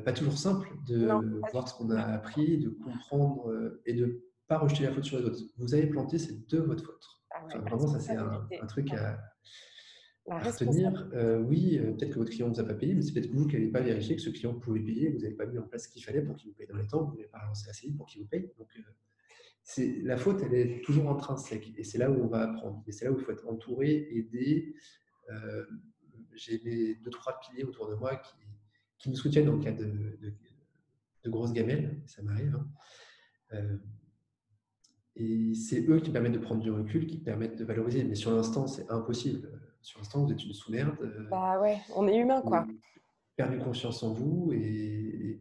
pas toujours simple Non, de pas du voir ce tout. qu'on a appris, de comprendre et de pas rejeter la faute sur les autres. Vous avez planté, c'est de votre faute. Ah ouais, Enfin, la vraiment, ça c'est responsabilité. un truc Ouais, la à retenir. responsabilité. Oui, peut-être que votre client ne vous a pas payé, mais c'est peut-être vous qui n'avez pas vérifié que ce client pouvait payer, vous n'avez pas mis en place ce qu'il fallait pour qu'il vous paye dans les temps, vous n'avez pas relancé assez vite pour qu'il vous paye. Donc, la faute, elle est toujours intrinsèque, et c'est là où on va apprendre. Et c'est là où il faut être entouré, aidé. Euh, j'ai mes deux, trois piliers autour de moi qui me soutiennent en cas de grosses gamelles, ça m'arrive. Hein. Euh, et c'est eux qui permettent de prendre du recul, qui permettent de valoriser. Mais sur l'instant, c'est impossible. Sur l'instant, vous êtes une sous-merde. Bah ouais, on est humain, Vous quoi. avez perdu confiance en vous et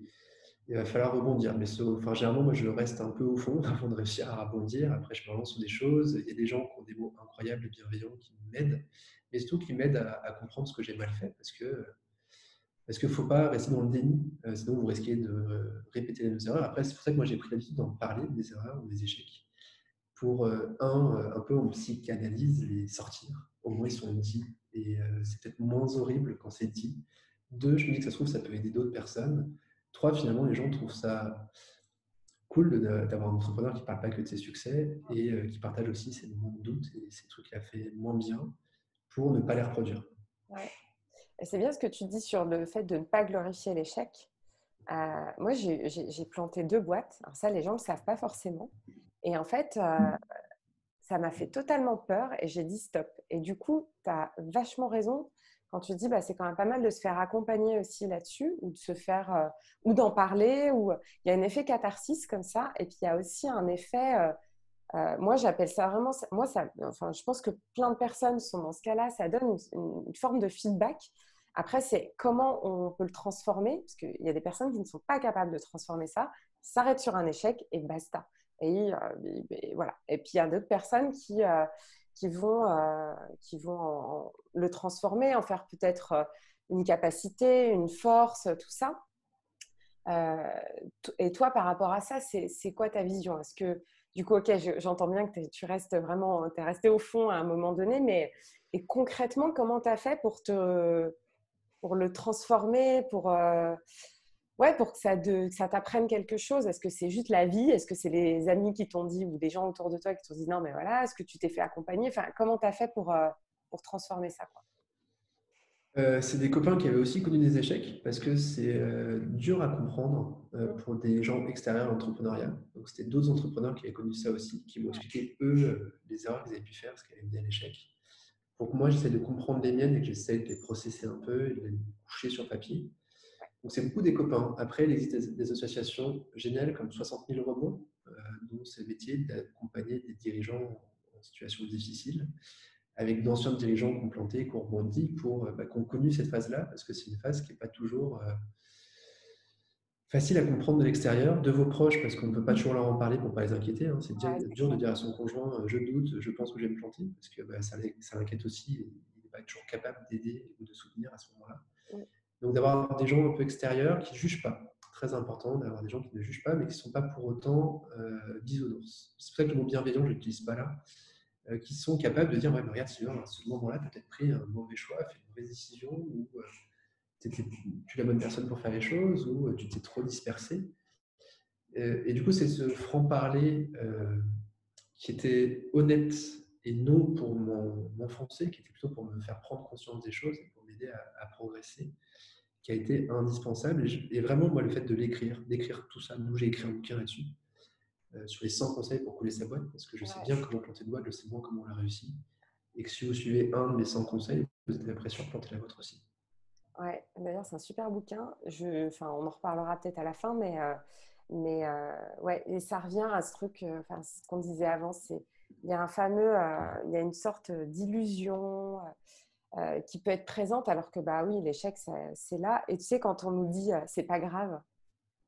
il va falloir rebondir. Mais enfin, généralement, moi, je reste un peu au fond avant de réussir à rebondir. Après, je me lance sur des choses. Il y a des gens qui ont des mots incroyables et bienveillants qui m'aident, mais surtout qui m'aident à comprendre ce que j'ai mal fait parce qu'il ne faut pas rester dans le déni, sinon vous risquez de répéter les mêmes erreurs. Après, c'est pour ça que moi j'ai pris l'habitude d'en parler des erreurs ou des échecs pour, un peu en psychanalyse les sortir. Au moins ils sont dits et c'est peut-être moins horrible quand c'est dit. Deux, je me dis que ça se trouve, ça peut aider d'autres personnes. Trois, finalement, les gens trouvent ça cool d'avoir un entrepreneur qui ne parle pas que de ses succès et qui partage aussi ses moments de doute et ces trucs qu'il a fait moins bien pour ne pas les reproduire. Ouais. Et c'est bien ce que tu dis sur le fait de ne pas glorifier l'échec. Moi, j'ai planté 2 boîtes. Alors ça, les gens ne le savent pas forcément. Et en fait, ça m'a fait totalement peur et j'ai dit stop. Et du coup, tu as vachement raison quand tu dis bah, c'est quand même pas mal de se faire accompagner aussi là-dessus ou de se faire ou d'en parler ou il y a un effet catharsis comme ça et puis il y a aussi un effet moi j'appelle ça vraiment moi ça enfin je pense que plein de personnes sont dans ce cas-là, ça donne une forme de feedback. Après c'est comment on peut le transformer parce qu'il y a des personnes qui ne sont pas capables de transformer ça, s'arrêtent sur un échec et basta. Et voilà. Et puis il y a d'autres personnes qui vont le transformer, en faire peut-être une capacité, une force, tout ça. Et toi, par rapport à ça, c'est quoi ta vision? Est-ce que du coup, ok, j'entends bien que tu restes vraiment, tu es resté au fond à un moment donné, mais et concrètement, comment tu as fait pour le transformer, pour que ça t'apprenne quelque chose? Est-ce que c'est juste la vie? Est-ce que c'est les amis qui t'ont dit ou des gens autour de toi qui t'ont dit non, mais voilà, est-ce que tu t'es fait accompagner? Enfin, comment tu as fait pour transformer ça, quoi? C'est des copains qui avaient aussi connu des échecs parce que c'est dur à comprendre pour des gens extérieurs à l'entrepreneuriat. Donc, c'était d'autres entrepreneurs qui avaient connu ça aussi, qui m'ont expliqué, eux, les erreurs qu'ils avaient pu faire, ce qui avait mené à l'échec. Pour que moi, j'essaie de comprendre les miennes et que j'essaie de les processer un peu et de les coucher sur papier. Donc, c'est beaucoup des copains. Après, il existe des associations géniales comme 60 000 robots, dont c'est le métier d'accompagner des dirigeants en situation difficile, avec d'anciens dirigeants qui ont planté, qui ont rebondi, qui ont connu cette phase-là, parce que c'est une phase qui n'est pas toujours facile à comprendre de l'extérieur, de vos proches, parce qu'on ne peut pas toujours leur en parler pour ne pas les inquiéter. Hein. C'est Ouais, c'est dur de clair. dire à son conjoint je doute, je pense que je vais me planter, parce que ça l'inquiète aussi, et il n'est pas toujours capable d'aider ou de soutenir à ce moment-là. Mm. Donc d'avoir des gens un peu extérieurs qui ne jugent pas. Très important d'avoir des gens qui ne jugent pas, mais qui ne sont pas pour autant bisounours. C'est pour ça que le mot bienveillant, je ne l'utilise pas là. Qui sont capables de dire ouais, mais regarde, Sylvain, à ce moment-là, tu as peut-être pris un mauvais choix, fait une mauvaise décision, ou tu n'étais plus la bonne personne pour faire les choses, ou tu t'es trop dispersé. Et du coup, c'est ce franc-parler qui était honnête et non pour m'enfoncer, qui était plutôt pour me faire prendre conscience des choses et pour m'aider à progresser, qui a été indispensable. Et vraiment, moi, le fait de d'écrire tout ça, nous, j'ai écrit un bouquin là-dessus, sur les 100 conseils pour couler sa boîte, parce que je sais Ouais. bien comment planter une boîte, je sais bien comment on l'a réussi. Et que si vous suivez un de mes 100 conseils, vous êtes après sûr de planter la vôtre aussi. Ouais, d'ailleurs, c'est un super bouquin. Enfin, on en reparlera peut-être à la fin, ouais, et ça revient à ce truc, enfin, ce qu'on disait avant, il y a il y a une sorte d'illusion qui peut être présente, alors que bah oui, l'échec, c'est là. Et tu sais, quand on nous dit c'est pas grave,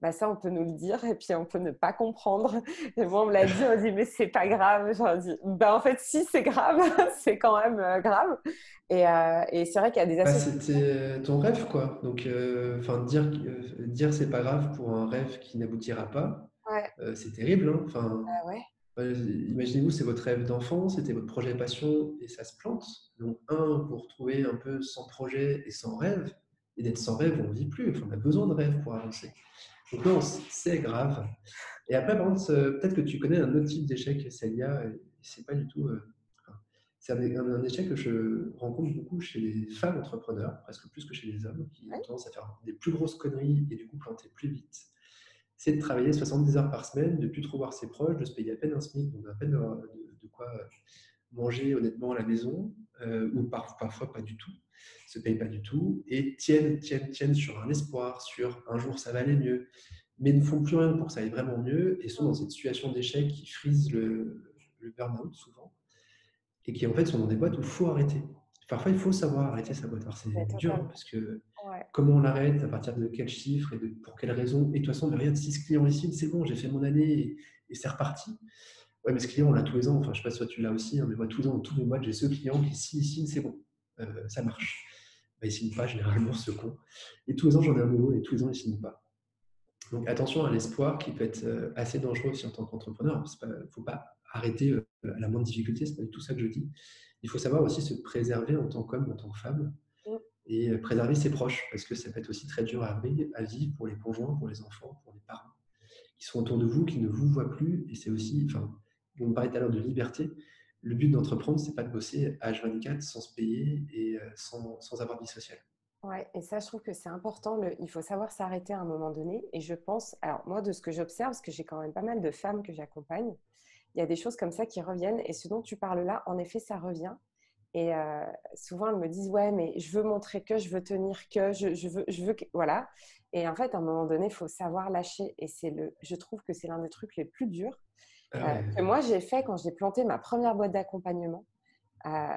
bah ça, on peut nous le dire et puis on peut ne pas comprendre. Et moi, on me l'a dit, on dit, mais c'est pas grave. J'en dis, bah en fait, si, c'est grave, c'est quand même grave. Et c'est vrai qu'il y a des Bah, associations. c'était ton rêve, quoi. Donc, dire c'est pas grave pour un rêve qui n'aboutira pas, Ouais, c'est terrible. Hein. Enfin, ouais, imaginez-vous, c'est votre rêve d'enfant, c'était votre projet passion et ça se plante. Donc, vous retrouvez un peu sans projet et sans rêve. Et d'être sans rêve, on ne vit plus. Enfin, on a besoin de rêve pour avancer. Donc, non, c'est grave. Et après, par contre, peut-être que tu connais un autre type d'échec, Célia, et c'est pas du tout. Enfin, c'est un échec que je rencontre beaucoup chez les femmes entrepreneurs, presque plus que chez les hommes, qui ont ouais. tendance à faire des plus grosses conneries et du coup planter plus vite. C'est de travailler 70 heures par semaine, de ne plus trop voir ses proches, de se payer à peine un SMIC, donc à peine de quoi manger honnêtement à la maison, ou parfois pas du tout, se payent pas du tout, et tiennent sur un espoir, sur un jour ça va aller mieux, mais ne font plus rien pour que ça aille vraiment mieux, et sont dans cette situation d'échec qui frise le burn-out souvent, et qui en fait sont dans des boîtes où il faut arrêter. Parfois, il faut savoir arrêter sa boîte. Alors c'est Ouais, dur, hein, totalement. parce que Ouais. comment on l'arrête, à partir de quel chiffre, et pour quelle raison, et de toute façon, mais regarde, 6 clients ici, c'est bon, j'ai fait mon année, et c'est reparti. Ouais, mais ce client, on l'a tous les ans. Enfin, je ne sais pas si toi tu l'as aussi, hein, mais moi, tous les ans, tous les mois, j'ai ce client qui, s'il signe, c'est bon, ça marche. Bah, il ne signe pas, généralement, ce con. Et tous les ans, j'en ai un nouveau, et tous les ans, il ne signe pas. Donc, attention à l'espoir qui peut être assez dangereux aussi en tant qu'entrepreneur. Il ne faut pas arrêter à la moindre difficulté, ce n'est pas du tout ça que je dis. Il faut savoir aussi se préserver en tant qu'homme, en tant que femme, Mm. et préserver ses proches, parce que ça peut être aussi très dur à vivre pour les conjoints, pour les enfants, pour les parents qui sont autour de vous, qui ne vous voient plus. Et c'est aussi, enfin, on parlait tout à l'heure de liberté. Le but d'entreprendre, c'est pas de bosser H24 sans se payer et sans avoir de vie sociale. Ouais, et ça, je trouve que c'est important. Il faut savoir s'arrêter à un moment donné. Et je pense, alors moi, de ce que j'observe, parce que j'ai quand même pas mal de femmes que j'accompagne, il y a des choses comme ça qui reviennent. Et ce dont tu parles là, en effet, ça revient. Et souvent, elles me disent, ouais, mais je veux montrer que, je veux tenir que, je veux que, voilà. Et en fait, à un moment donné, il faut savoir lâcher. Et je trouve que c'est l'un des trucs les plus durs Ah ouais. que moi, j'ai fait quand j'ai planté ma première boîte d'accompagnement. Euh,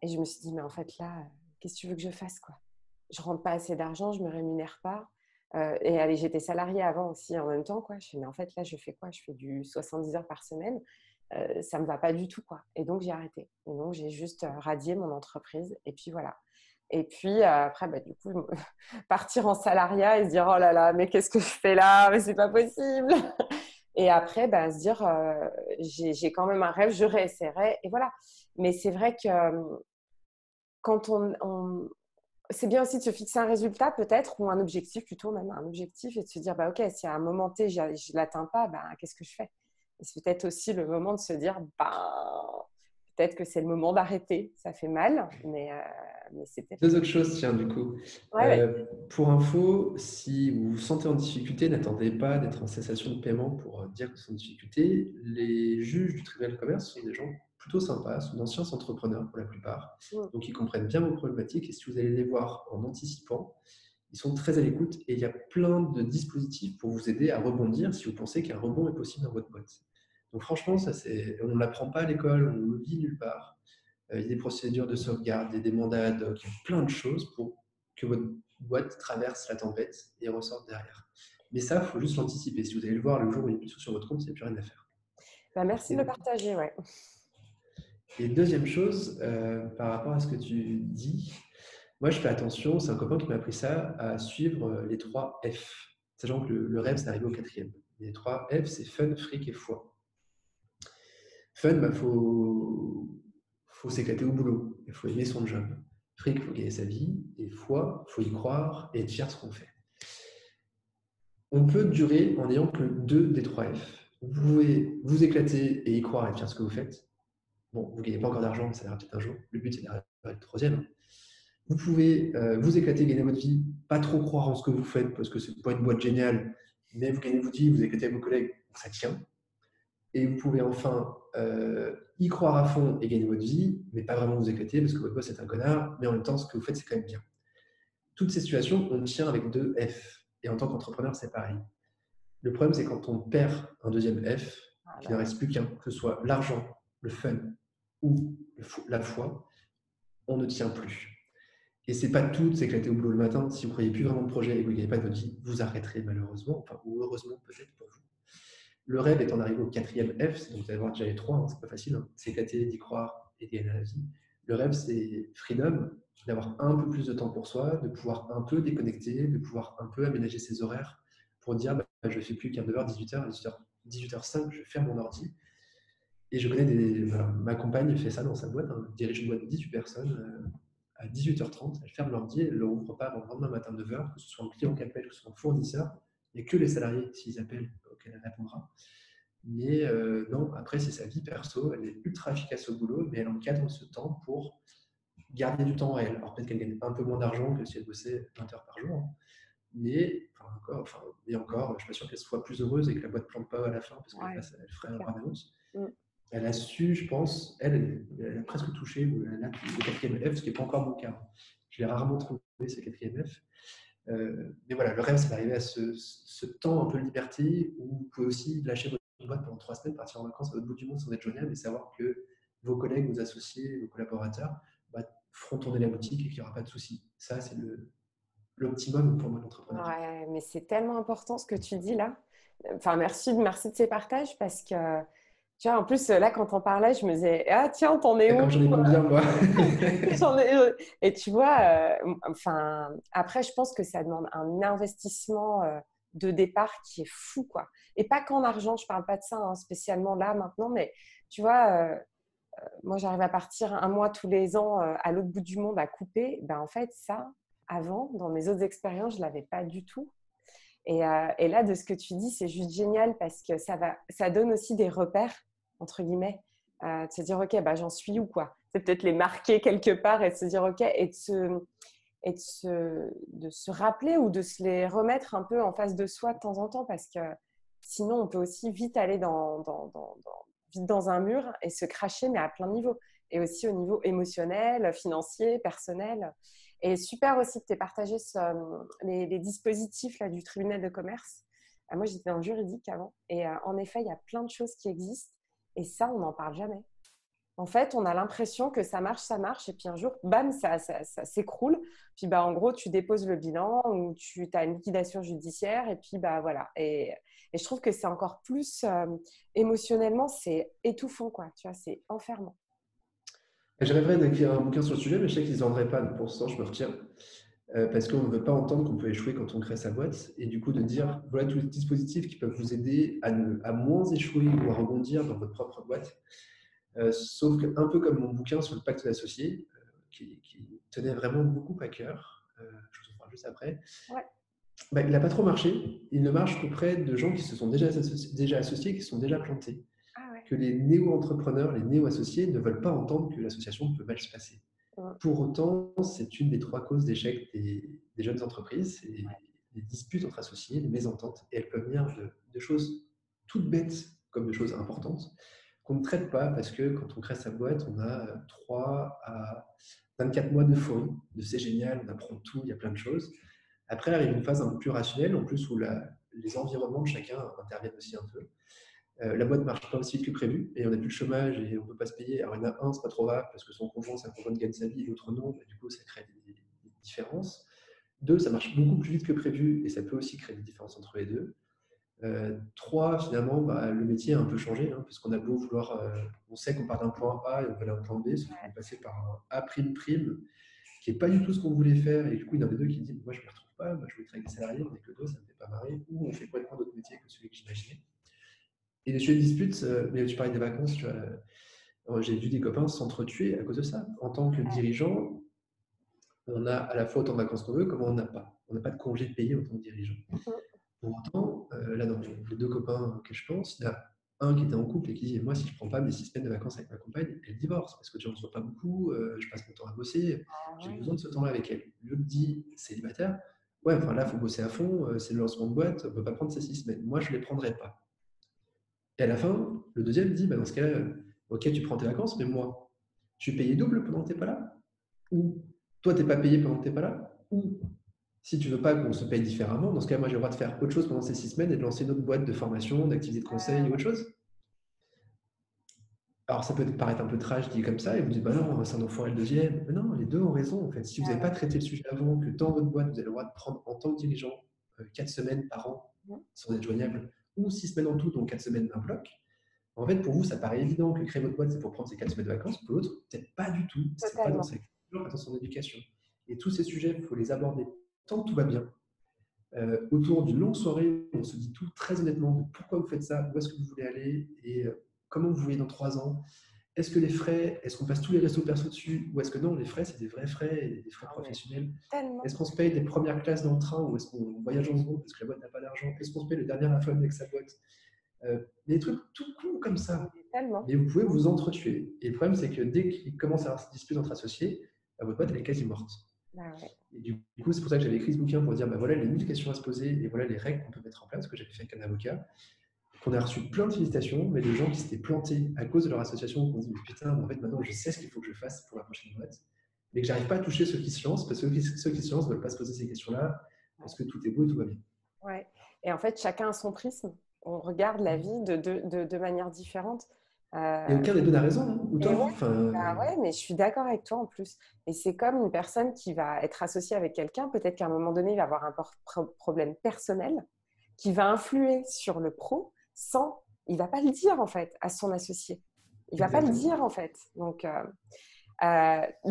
et je me suis dit, mais en fait, là, qu'est-ce que tu veux que je fasse, quoi? Je rentre pas assez d'argent, je me rémunère pas. Et allez, j'étais salariée avant aussi en même temps, quoi. Je fais, mais en fait, là, je fais quoi? Je fais du 70 heures par semaine. Ça me va pas du tout, quoi. Et donc, j'ai arrêté. Et donc, j'ai juste radié mon entreprise. Et puis, voilà. Et puis, après, bah, du coup, partir en salariat et se dire, oh là là, mais qu'est-ce que je fais là? Mais c'est pas possible. Et après, ben, se dire, j'ai quand même un rêve, je réessayerai. Et voilà. Mais c'est vrai que quand c'est bien aussi de se fixer un résultat peut-être, ou un objectif plutôt, même un objectif, et de se dire, bah, OK, si à un moment T, je ne l'atteins pas, bah, qu'est-ce que je fais? Et c'est peut-être aussi le moment de se dire, bah, peut-être que c'est le moment d'arrêter. Ça fait mal, mais c'est peut-être le Deux moment. autres choses, tiens, du coup. Ouais, ouais. Pour info, si vous vous sentez en difficulté, n'attendez pas d'être en cessation de paiement pour dire que vous êtes en difficulté. Les juges du tribunal de commerce sont des gens plutôt sympas, sont d'anciens entrepreneurs pour la plupart. Mm. Donc, ils comprennent bien vos problématiques et si vous allez les voir en anticipant, ils sont très à l'écoute et il y a plein de dispositifs pour vous aider à rebondir si vous pensez qu'un rebond est possible dans votre boîte. Donc, franchement, on ne l'apprend pas à l'école, on ne le lit nulle part. Il y a des procédures de sauvegarde, des mandats ad hoc, il y a plein de choses pour que votre boîte traverse la tempête et ressorte derrière. Mais ça, il faut juste l'anticiper. Si vous allez le voir le jour où il n'y a plus de sous sur votre compte, il n'y a plus rien à faire. Bah, merci de Et, le partager, ouais. et deuxième chose, par rapport à ce que tu dis, moi je fais attention, c'est un copain qui m'a appris ça, à suivre les 3 F. Sachant que le rêve, c'est arrivé au 4e. Les 3 F, c'est fun, fric et foi. Fun, bah, faut s'éclater au boulot. Il faut aimer son job. Fric, il faut gagner sa vie. Et foi, il faut y croire et être fier de ce qu'on fait. On peut durer en n'ayant que 2 des 3 F. Vous pouvez vous éclater et y croire et être fier de ce que vous faites. Bon, vous ne gagnez pas encore d'argent, ça arrivera peut-être un jour. Le but, c'est d'arriver à être 3e. Vous pouvez vous éclater, gagner votre vie, pas trop croire en ce que vous faites parce que c'est pas une boîte géniale, mais vous gagnez votre vie, vous éclatez avec vos collègues, ça tient. Et vous pouvez enfin y croire à fond et gagner votre vie, mais pas vraiment vous éclater parce que votre boss est un connard, mais en même temps, ce que vous faites, c'est quand même bien. Toutes ces situations, on tient avec 2 F. Et en tant qu'entrepreneur, c'est pareil. Le problème, c'est quand on perd un deuxième F, Ah, qu'il bah, ne reste plus qu'un, que ce soit l'argent, le fun ou la foi, on ne tient plus. Et c'est pas tout de s'éclater au boulot le matin. Si vous ne croyez plus vraiment de projet et que vous ne gagnez pas de votre vie, vous arrêterez malheureusement, enfin, ou heureusement peut-être pour vous. Le rêve est en arrivé au 4e F, donc vous allez voir déjà les 3, hein, c'est pas facile, hein. S'éclater, d'y croire et gagner la vie. Le rêve, c'est freedom, d'avoir un peu plus de temps pour soi, de pouvoir un peu déconnecter, de pouvoir un peu aménager ses horaires pour dire bah, je ne fais plus qu'un 9h, 18h, 18h05, je ferme mon ordi. Et je connais voilà, ma compagne fait ça dans sa boîte, hein, elle dirige une boîte de 18 personnes. À 18h30, elle ferme l'ordi, elle ne rouvre pas avant le lendemain matin 9h, que ce soit un client qui appelle, que ce soit un fournisseur. Il n'y a que les salariés, s'ils appellent, auxquels elle répondra. Mais non, après, c'est sa vie perso. Elle est ultra efficace au boulot, mais elle encadre ce temps pour garder du temps à elle. Alors peut-être qu'elle gagne un peu moins d'argent que si elle bossait 20 heures par jour. Hein. Mais encore, je ne suis pas sûr qu'elle soit plus heureuse et que la boîte ne plante pas à la fin parce qu'elle ouais, elle c'est ferait un clair. burn-out. Mm. Elle a su, je pense, elle a presque touché le 4e F, ce qui n'est pas encore mon cas. Je l'ai rarement trouvé, ce 4e F. Mais voilà, le rêve, c'est d'arriver à ce temps un peu de liberté où vous pouvez aussi lâcher votre boîte pendant 3 semaines, partir en vacances à l'autre bout du monde sans être joignable et savoir que vos collègues, vos associés, vos collaborateurs feront tourner la boutique et qu'il n'y aura pas de soucis. Ça, c'est l'optimum pour moi d'entrepreneuriat. Ouais, mais c'est tellement important ce que tu dis là. Enfin, merci de ces partages parce que, tu vois, en plus, là, quand on parlait, je me disais, ah, tiens, t'en es Et où? comme j'en ai combien, moi? Et tu vois, enfin, après, je pense que ça demande un investissement de départ qui est fou, quoi. Et pas qu'en argent, je parle pas de ça hein, spécialement là, maintenant, mais tu vois, moi, j'arrive à partir un mois tous les ans à l'autre bout du monde à couper. Ben, en fait, ça, avant, dans mes autres expériences, je l'avais pas du tout. Et là, de ce que tu dis, c'est juste génial parce que ça donne aussi des repères, entre guillemets, de se dire, OK, bah, j'en suis où, quoi. C'est peut-être les marquer quelque part et de se dire, OK, de se rappeler ou de se les remettre un peu en face de soi de temps en temps parce que sinon, on peut aussi vite aller vite dans un mur et se cracher, mais à plein niveau. Et aussi au niveau émotionnel, financier, personnel. Et super aussi que tu aies partagé les dispositifs là, du tribunal de commerce. Moi, j'étais dans le juridique avant. Et en effet, il y a plein de choses qui existent. Et ça, on n'en parle jamais. En fait, on a l'impression que ça marche. Et puis un jour, bam, ça s'écroule. Puis bah, en gros, tu déposes le bilan ou tu as une liquidation judiciaire. Et puis bah, voilà. Et je trouve que c'est encore plus émotionnellement, c'est étouffant, quoi. Tu vois, c'est enfermant. Je rêverais d'écrire un bouquin sur le sujet, mais je sais qu'ils ne vendraient pas. Donc pour l'instant, je me retiens. parce qu'on ne veut pas entendre qu'on peut échouer quand on crée sa boîte. Et du coup, de dire, voilà tous les dispositifs qui peuvent vous aider à moins échouer ou à rebondir dans votre propre boîte. Sauf que, un peu comme mon bouquin sur le pacte d'associés, qui tenait vraiment beaucoup à cœur, je vous en parle juste après, Ouais. bah, il n'a pas trop marché. Il ne marche qu'auprès de gens qui se sont déjà associés, qui sont déjà plantés. Ah ouais. Que les néo-entrepreneurs, les néo-associés ne veulent pas entendre que l'association peut mal se passer. Ouais. Pour autant, c'est une des 3 causes d'échec des jeunes entreprises, c'est les disputes entre associés, les mésententes, et elles peuvent venir de choses toutes bêtes comme de choses importantes qu'on ne traite pas parce que quand on crée sa boîte, on a 3 à 24 mois d'euphorie, de c'est génial, on apprend tout, il y a plein de choses. Après arrive une phase un peu plus rationnelle, en plus où les environnements de chacun interviennent aussi un peu. La boîte ne marche pas aussi vite que prévu et on n'a plus le chômage et on ne peut pas se payer. Alors, il y en a un, c'est pas trop grave parce que son conjoint, sa conjointe gagne sa vie, l'autre non. Du coup, ça crée des différences. 2, ça marche beaucoup plus vite que prévu et ça peut aussi créer des différences entre les deux. 3, finalement, bah, le métier a un peu changé hein, parce qu'on a beau vouloir. On sait qu'on part d'un point A et on va aller à un point B, sauf qu'on est passé par un A prime prime qui n'est pas du tout ce qu'on voulait faire. Et du coup, il y en a deux qui disent moi, je ne me retrouve pas, moi, je voulais travailler avec des salariés, on n'est que deux, ça ne me fait pas marrer. Ou on fait complètement d'autres métiers que celui que j'imaginais. Et les sujets de dispute, mais tu parlais des vacances, tu vois, j'ai vu des copains s'entretuer à cause de ça. En tant que dirigeant, on a à la fois autant de vacances qu'on veut, comme on n'a pas. On n'a pas de congés payés en tant que dirigeant. Pour autant, là, dans les 2 copains auxquels je pense, il y en a un qui était en couple et qui dit moi, si je ne prends pas mes 6 semaines de vacances avec ma compagne, elle divorce parce que déjà, on ne se voit pas beaucoup, je passe mon temps à bosser, Ah j'ai ouais. besoin de ce temps-là avec elle. L'autre dit célibataire, ouais, enfin là, il faut bosser à fond, c'est le lancement de boîte, on ne peut pas prendre ces 6 semaines. Moi, je ne les prendrai pas. Et à la fin, le deuxième dit, bah, dans ce cas-là, ok, tu prends tes vacances, mais moi, je suis payé double pendant que tu n'es pas là. Ou toi, tu n'es pas payé pendant que tu n'es pas là. Ou si tu veux pas qu'on se paye différemment, dans ce cas, moi, j'ai le droit de faire autre chose pendant ces 6 semaines et de lancer une autre boîte de formation, d'activité de conseil ou autre chose. Alors, ça peut paraître un peu trash dit comme ça, et vous dites, bah non, c'est un enfant et le deuxième. Mais non, les deux ont raison, en fait. Si vous n'avez pas traité le sujet avant, que dans votre boîte, vous avez le droit de prendre en tant que dirigeant 4 semaines par an sans être joignable, ou 6 semaines en tout, donc 4 semaines d'un bloc, en fait, pour vous, ça paraît évident que créer votre boîte, c'est pour prendre ses 4 semaines de vacances. Pour l'autre, peut-être pas du tout. C'est pas dans Totalement. sa culture, pas dans son éducation. Et tous ces sujets, il faut les aborder tant que tout va bien. Autour d'une longue soirée, on se dit tout très honnêtement de pourquoi vous faites ça, où est-ce que vous voulez aller et comment vous voyez dans 3 ans. Est-ce que les frais, est-ce qu'on passe tous les restos perso dessus ou est-ce que non, les frais, c'est des vrais frais et des frais Ah ouais. professionnels. Tellement. Est-ce qu'on se paye des premières classes dans le train ou est-ce qu'on voyage en seconde parce que la boîte n'a pas d'argent. Est-ce qu'on se paye le dernier iPhone avec sa boîte. Des trucs tout cool comme ça. Tellement. Mais vous pouvez vous entretuer. Et le problème, c'est que dès qu'il commence à avoir cette dispute entre associés, votre boîte, elle est quasi morte. Ah ouais. Et du coup, c'est pour ça que j'avais écrit ce bouquin pour dire, bah voilà les 1000 questions à se poser et voilà les règles qu'on peut mettre en place, que j'avais fait avec un avocat, qu'on a reçu plein de félicitations, mais de gens qui s'étaient plantés à cause de leur association, qui ont dit, mais putain, en fait, maintenant, je sais ce qu'il faut que je fasse pour la prochaine boîte, mais que j'arrive pas à toucher ceux qui se lancent, parce que ceux qui se lancent ne veulent pas se poser ces questions-là, parce que tout est beau et tout va bien. Ouais. Et en fait, chacun a son prisme. On regarde la vie de manière différente. Et Euh, aucun des deux n'a raison, hein, ou et tort. ouais, Enfin, bah ouais, mais je suis d'accord avec toi en plus. Et c'est comme une personne qui va être associée avec quelqu'un, peut-être qu'à un moment donné, il va avoir un problème personnel qui va influer sur le pro sans, il va pas le dire en fait à son associé. Il va pas le exactement. dire en fait. Donc,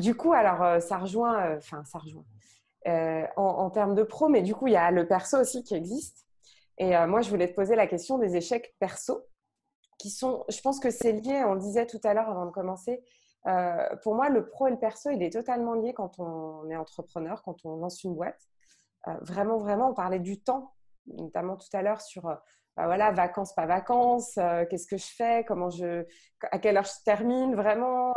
du coup, alors ça rejoint, enfin ça rejoint en termes de pro, mais du coup, il y a le perso aussi qui existe. Et moi, je voulais te poser la question des échecs perso qui sont, je pense que c'est lié, on le disait tout à l'heure avant de commencer, pour moi, le pro et le perso, il est totalement lié quand on est entrepreneur, quand on lance une boîte. Vraiment, vraiment, on parlait du temps, notamment tout à l'heure sur voilà, vacances, pas vacances, qu'est-ce que je fais, à quelle heure je termine, vraiment.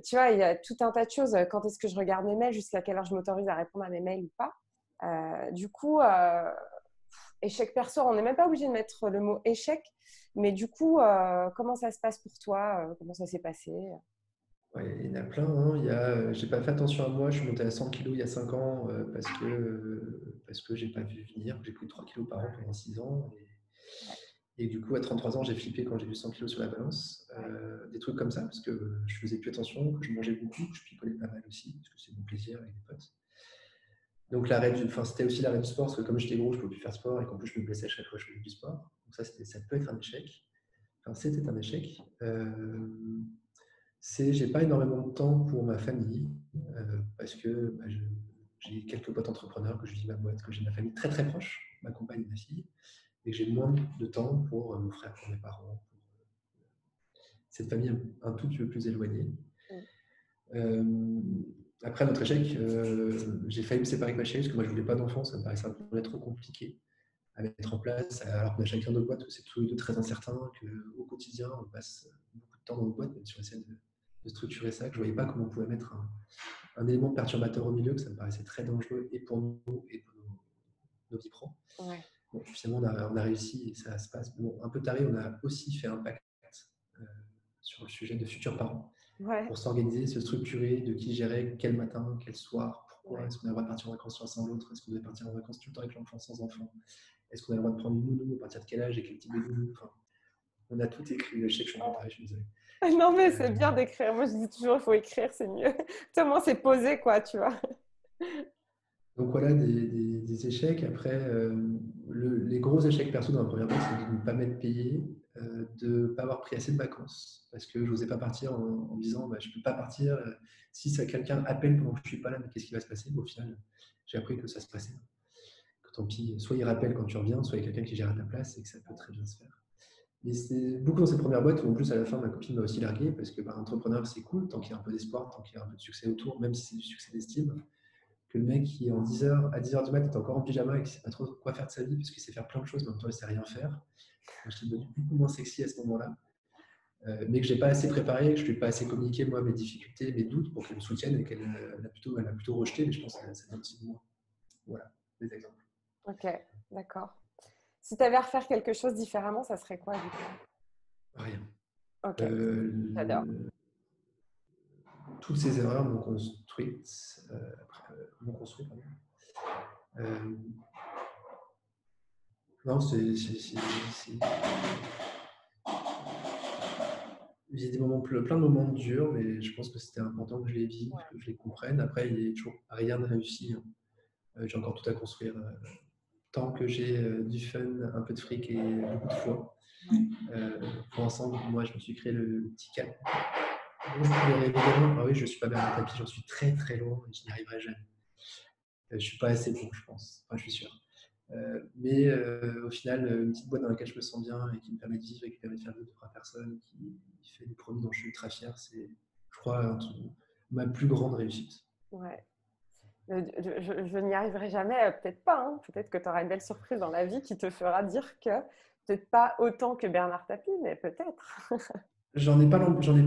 Tu vois, il y a tout un tas de choses. Quand est-ce que je regarde mes mails, jusqu'à quelle heure je m'autorise à répondre à mes mails ou pas. Du coup, échec perso, on n'est même pas obligé de mettre le mot échec, mais du coup, comment ça se passe pour toi? Comment ça s'est passé? Ouais, il y en a plein, hein. J'ai pas fait attention à moi, je suis monté à 100 kilos il y a 5 ans parce que j'ai pas vu venir. J'ai pris 3 kilos par an pendant 6 ans. Et du coup, à 33 ans, j'ai flippé quand j'ai vu 100 kilos sur la balance. Des trucs comme ça, parce que je faisais plus attention, que je mangeais beaucoup, que je picolais pas mal aussi, parce que c'est mon plaisir avec des potes. Donc c'était aussi l'arrêt du sport, parce que comme j'étais gros, je ne pouvais plus faire sport, et qu'en plus je me blessais à chaque fois que je faisais du sport. Donc ça peut être un échec. Enfin, c'était un échec. J'ai pas énormément de temps pour ma famille, parce que j'ai quelques potes entrepreneurs, que je vis ma boîte, que j'ai ma famille très très proche, ma compagne et ma fille, et que j'ai moins de temps pour mon frère, pour mes parents, pour cette famille un tout petit peu plus éloignée. Euh, Après notre échec, j'ai failli me séparer avec ma chérie parce que moi je voulais pas d'enfant, ça me paraissait un peu trop compliqué à mettre en place, alors qu'on a chacun notre boîte, où c'est tous les deux très incertain, qu'au quotidien on passe beaucoup de temps dans notre boîte, même si on essaie de structurer ça, que je ne voyais pas comment on pouvait mettre un élément perturbateur au milieu, que ça me paraissait très dangereux et pour nous et pour nos vies pro. Ouais. Bon, finalement on a réussi et ça se passe. Bon, un peu taré, on a aussi fait un pacte sur le sujet de futurs parents. Ouais. Pour s'organiser, se structurer, de qui gérer, quel matin, quel soir, pourquoi, Ouais. est-ce qu'on a le droit de partir en vacances l'un sans l'autre, est-ce qu'on doit partir en vacances tout le temps avec l'enfant sans enfant, est-ce qu'on a le droit de prendre une nounou, à partir de quel âge et quel type de nounou, enfin, on a tout écrit. Je sais que je suis en retard, je suis désolé. Non, mais c'est bien d'écrire. Moi, je dis toujours, il faut écrire, c'est mieux. Tellement c'est posé, quoi, tu vois. Donc voilà des échecs. Après, les gros échecs perso dans la première fois, c'est de ne pas m'être payé, de ne pas avoir pris assez de vacances, parce que je n'osais pas partir en me disant bah, je ne peux pas partir. Si quelqu'un appelle pendant que je ne suis pas là, mais qu'est-ce qui va se passer? Au final, j'ai appris que ça se passait. Que tant pis, soit il rappelle quand tu reviens, soit il y a quelqu'un qui gère à ta place et que ça peut très bien se faire. Mais c'est beaucoup dans cette première boîte où en plus à la fin ma copine m'a aussi largué parce que entrepreneur c'est cool tant qu'il y a un peu d'espoir, tant qu'il y a un peu de succès autour, même si c'est du succès d'estime, que le mec qui à 10h du mat est encore en pyjama et qui ne sait pas trop quoi faire de sa vie parce qu'il sait faire plein de choses mais en même temps il ne sait rien faire. Moi, je suis devenu beaucoup moins sexy à ce moment-là, mais que je n'ai pas assez préparé, que je ne lui ai pas assez communiqué moi mes difficultés, mes doutes pour qu'elle me soutienne et qu'elle a plutôt rejeté, mais je pense que ça vient aussi de moi. Voilà, des exemples. Ok, d'accord. Si tu avais à refaire quelque chose différemment, ça serait quoi, du coup? Rien. Ok, j'adore. Toutes ces erreurs m'ont construit, pardon. Non, il y a des moments, plein de moments durs, mais je pense que c'était important que je les vive, que je les comprenne. Après, il n'y a toujours rien de réussi. J'ai encore tout à construire. Tant que j'ai du fun, un peu de fric et beaucoup de foi. Pour l'instant, moi, je me suis créé le petit cadre. Ah oui, je ne suis pas bien à tapis, j'en suis très très loin et je n'y arriverai jamais. Je ne suis pas assez bon, je pense. Enfin, je suis sûr. Mais au final, une petite boîte dans laquelle je me sens bien et qui me permet de vivre et qui permet de faire vivre 2-3 personnes, qui fait des produits dont je suis ultra fier, c'est, je crois, ma plus grande réussite. Ouais. Je n'y arriverai jamais, peut-être pas. Hein. Peut-être que tu auras une belle surprise dans la vie qui te fera dire que peut-être pas autant que Bernard Tapie, mais peut-être. J'en ai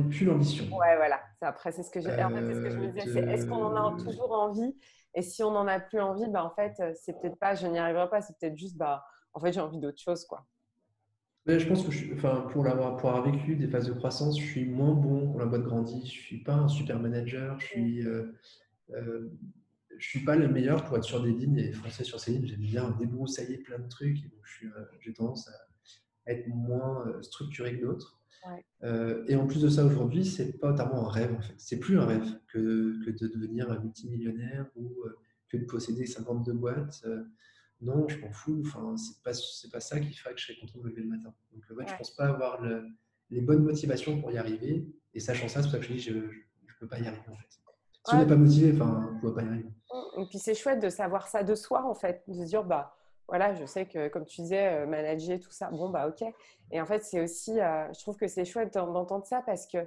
plus l'ambition. Ouais, voilà. Après, c'est ce que en fait, c'est ce que je me disais. C'est est-ce qu'on en a toujours envie? Et si on n'en a plus envie, bah, en fait, c'est peut-être pas je n'y arriverai pas, c'est peut-être juste, bah, en fait, j'ai envie d'autre chose, quoi. Mais je pense que pour avoir vécu des phases de croissance, je suis moins bon quand la boîte grandit. Je suis pas un super manager. Je suis pas le meilleur pour être sur des lignes et foncer sur ces lignes. J'aime bien débroussailler plein de trucs. Et donc j'ai tendance à être moins structuré que d'autres. Ouais. Et en plus de ça, aujourd'hui, c'est pas tellement un rêve en fait. C'est plus un rêve que de devenir un multimillionnaire ou que de posséder 52 boîtes. Non, je m'en fous. Enfin, c'est pas ça qui fera que je serai content de me lever le matin. Donc, en fait, je pense pas avoir les bonnes motivations pour y arriver. Et sachant ça, c'est pour ça que je dis je peux pas y arriver en fait. Si on Ouais. n'est pas motivé, enfin, on ne peut pas y arriver. Et puis c'est chouette de savoir ça de soi en fait, de se dire bah voilà, je sais que comme tu disais, manager tout ça, bon bah ok. Et en fait c'est aussi, je trouve que c'est chouette d'entendre ça parce que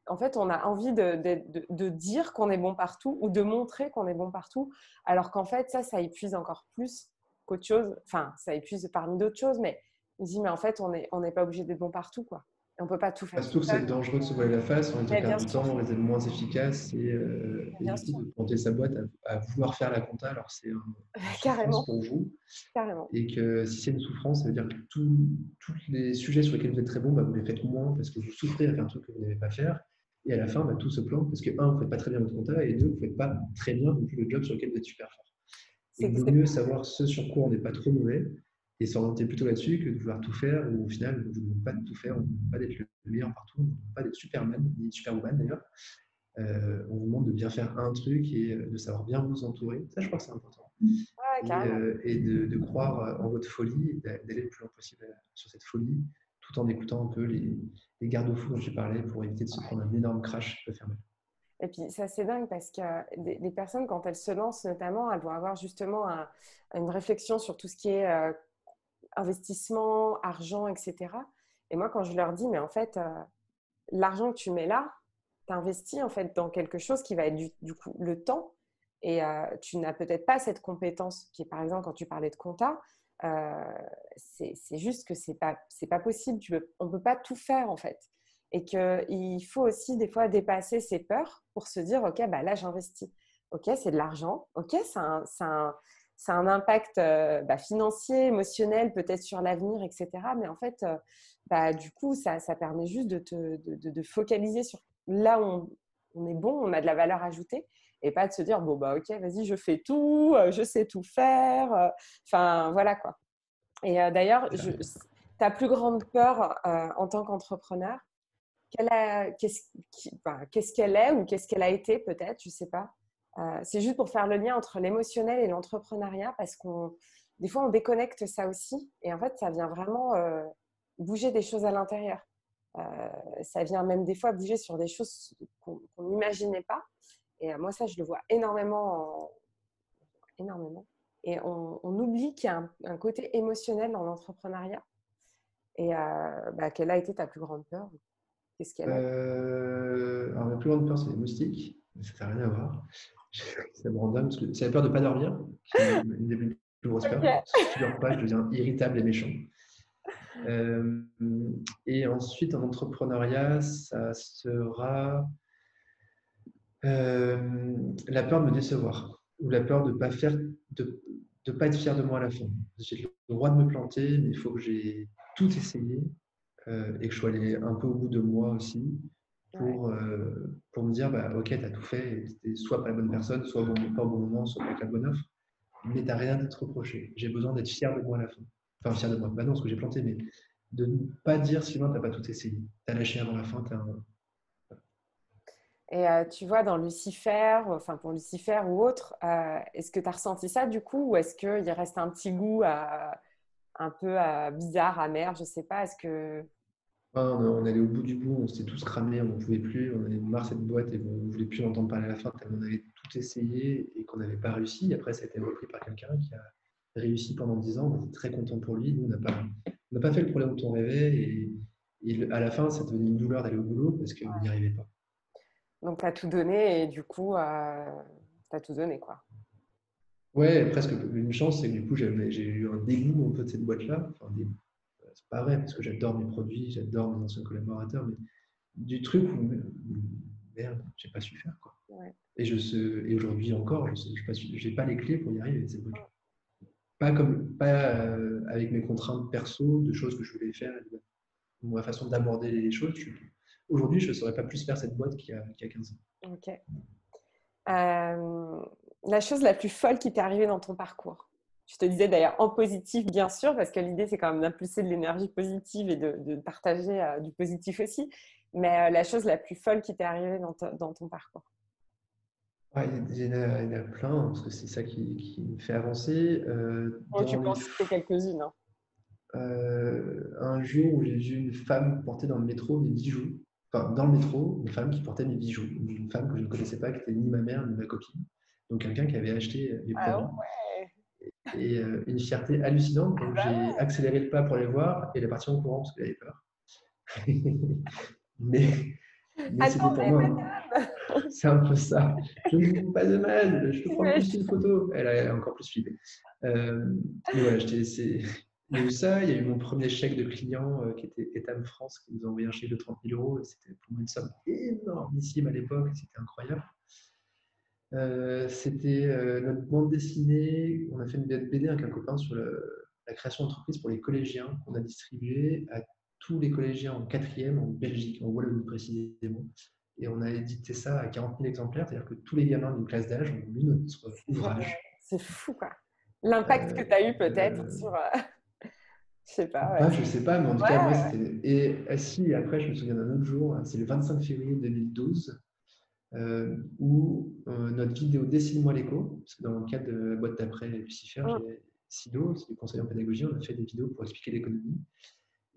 en fait on a envie de dire qu'on est bon partout ou de montrer qu'on est bon partout, alors qu'en fait ça épuise encore plus qu'autre chose. Enfin ça épuise parmi d'autres choses, mais on se dit mais en fait on n'est pas obligé d'être bon partout quoi. Et on peut pas tout faire tout Surtout que c'est seul. dangereux de se voiler la face, on est Mais en perd bien du sûr, temps, on est moins efficace et bien du coup sûr, de planter sa boîte à vouloir faire la compta, alors c'est une souffrance carrément, pour vous. carrément. Et que si c'est une souffrance, ça veut dire que tous les sujets sur lesquels vous êtes très bon, bah, vous les faites moins parce que vous souffrez à faire un truc que vous n'aimez pas faire. Et à la fin, bah, tout se plante parce que, un, vous ne faites pas très bien votre compta et deux, vous ne faites pas très bien non plus le job sur lequel vous êtes super fort. Et il vaut mieux savoir ce sur quoi on n'est pas trop mauvais et s'orienter plutôt là-dessus que de vouloir tout faire où au final, vous ne demandez pas de tout faire, on ne demande pas d'être le meilleur partout, on ne demande pas d'être Superman, ni Superwoman d'ailleurs. On vous demande de bien faire un truc et de savoir bien vous entourer. Ça, je crois que c'est important. Ouais, carrément. Et de croire en votre folie, et d'aller le plus loin possible sur cette folie, tout en écoutant un peu les garde-fous dont j'ai parlé pour éviter de se prendre un énorme crash qui peut faire mal. Et puis, ça, c'est dingue parce que des personnes, quand elles se lancent, notamment, elles vont avoir justement une réflexion sur tout ce qui est investissement, argent, etc. Et moi, quand je leur dis, mais en fait, l'argent que tu mets là, tu investis en fait dans quelque chose qui va être du coup le temps. Et tu n'as peut-être pas cette compétence qui est, par exemple, quand tu parlais de compta, euh, c'est juste que c'est pas possible. On ne peut pas tout faire en fait. Et qu'il faut aussi des fois dépasser ses peurs pour se dire, OK, bah là, j'investis. OK, c'est de l'argent. OK, ça a un impact financier, émotionnel, peut-être sur l'avenir, etc. Mais en fait, bah, du coup, ça permet juste de focaliser sur là où on est bon, on a de la valeur ajoutée, et pas de se dire, bon, bah, ok, vas-y, je fais tout, je sais tout faire. Enfin, voilà quoi. Et d'ailleurs, Ça. ta plus grande peur en tant qu'entrepreneur, qu'est-ce qu'elle est ou qu'est-ce qu'elle a été peut-être, je sais pas. C'est juste pour faire le lien entre l'émotionnel et l'entrepreneuriat parce des fois on déconnecte ça aussi et en fait ça vient vraiment bouger des choses à l'intérieur. Ça vient même des fois bouger sur des choses qu'on n'imaginait pas. Et moi ça je le vois énormément. Et on oublie qu'il y a un côté émotionnel dans l'entrepreneuriat. Et quelle a été ta plus grande peur? Qu'est-ce qu'elle est? Alors, ma plus grande peur, c'est les moustiques. Ça n'a rien à voir. Ça me rend dingue parce que c'est la peur de ne pas dormir qui est une des plus grosses peurs. Ok. Si je ne dors pas, je deviens irritable et méchant. Euh, et ensuite, en entrepreneuriat, ça sera la peur de me décevoir ou la peur de ne pas faire, de pas être fier de moi à la fin. J'ai le droit de me planter, mais il faut que j'ai tout essayé et que je sois allé un peu au bout de moi aussi Ouais. pour me dire bah, ok, tu as tout fait, tu soit pas la bonne personne, soit pas au bon moment, soit pas avec la bonne offre, mais tu n'as rien à te reprocher. J'ai besoin d'être fier de moi à la fin. Enfin, fier de moi, bah non, parce que j'ai planté, mais de ne pas dire Sylvain, tu n'as pas tout essayé. Tu as lâché avant la fin, tu as un. Et tu vois, dans Lucifer, enfin pour Lucifer ou autre, est-ce que tu as ressenti ça du coup ou est-ce qu'il reste un petit goût un peu bizarre, amer, je sais pas, est-ce que... On allait au bout du bout, on s'était tous cramés, on n'en pouvait plus, on avait marre de cette boîte et on ne voulait plus entendre parler à la fin tellement on avait tout essayé et qu'on n'avait pas réussi. Après, ça a été repris par quelqu'un qui a réussi pendant 10 ans, on était très content pour lui. Nous, on n'a pas fait le problème dont on rêvait et à la fin, ça devenait une douleur d'aller au boulot parce qu'on n'y arrivait pas. Donc tu as tout donné et du coup, tu as tout donné quoi. Ouais, presque une chance, c'est que du coup, j'ai eu un dégoût un peu de cette boîte-là. Enfin, c'est pas vrai parce que j'adore mes produits, j'adore mes anciens collaborateurs, mais du truc où merde, j'ai pas su faire quoi. Ouais. Et aujourd'hui encore, je n'ai pas les clés pour y arriver. Pas comme, pas avec mes contraintes perso, de choses que je voulais faire, et de ma façon d'aborder les choses. Aujourd'hui, je ne saurais pas plus faire cette boîte qu'il y a 15 ans. Ok. La chose la plus folle qui t'est arrivée dans ton parcours? Je te disais d'ailleurs en positif, bien sûr, parce que l'idée, c'est quand même d'impulser de l'énergie positive et de partager du positif aussi. Mais la chose la plus folle qui t'est arrivée dans ton parcours? Ouais, il y en a plein, hein, parce que c'est ça qui me fait avancer. Oh, tu peux en citer quelques-unes, hein. Un jour où j'ai vu une femme porter dans le métro mes bijoux, enfin dans le métro, une femme qui portait mes bijoux, une femme que je ne connaissais pas, qui était ni ma mère ni ma copine, donc quelqu'un qui avait acheté mes Ah produits. ouais. Et une fierté hallucinante. Ah Donc bah j'ai accéléré le pas pour les voir et elle est partie en courant parce qu'elle avait peur. mais mais c'était pour attendez, moi, madame. c'est un peu ça. Je ne vous fais pas de mal, je peux prendre Mais juste une photo. Elle a encore plus flippé. Mais voilà, je t'ai laissé. Il y a eu ça, il y a eu mon premier chèque de client qui était Etam France qui nous a envoyé un chèque de 30 000 euros. C'était pour moi une somme énormissime à l'époque, c'était incroyable. C'était notre bande dessinée. On a fait une BD avec un copain sur la création d'entreprise pour les collégiens qu'on a distribué à tous les collégiens en quatrième en Belgique, en Wallonie précisément. Et on a édité ça à 40 000 exemplaires, c'est-à-dire que tous les gamins d'une classe d'âge ont lu notre c'est génial. ouvrage. C'est fou, quoi. L'impact que Euh, tu as eu peut-être euh, sur... je sais pas, ouais. Bah, je sais pas, mais en tout cas, moi, Ouais, c'était. Et si, après, je me souviens d'un autre jour, hein, c'est le 25 février 2012, où notre vidéo Dessine-moi l'écho, parce que dans le cadre de la boîte d'après Lucifer, ouais. j'ai SIDO, c'est du conseil en pédagogie, on a fait des vidéos pour expliquer l'économie.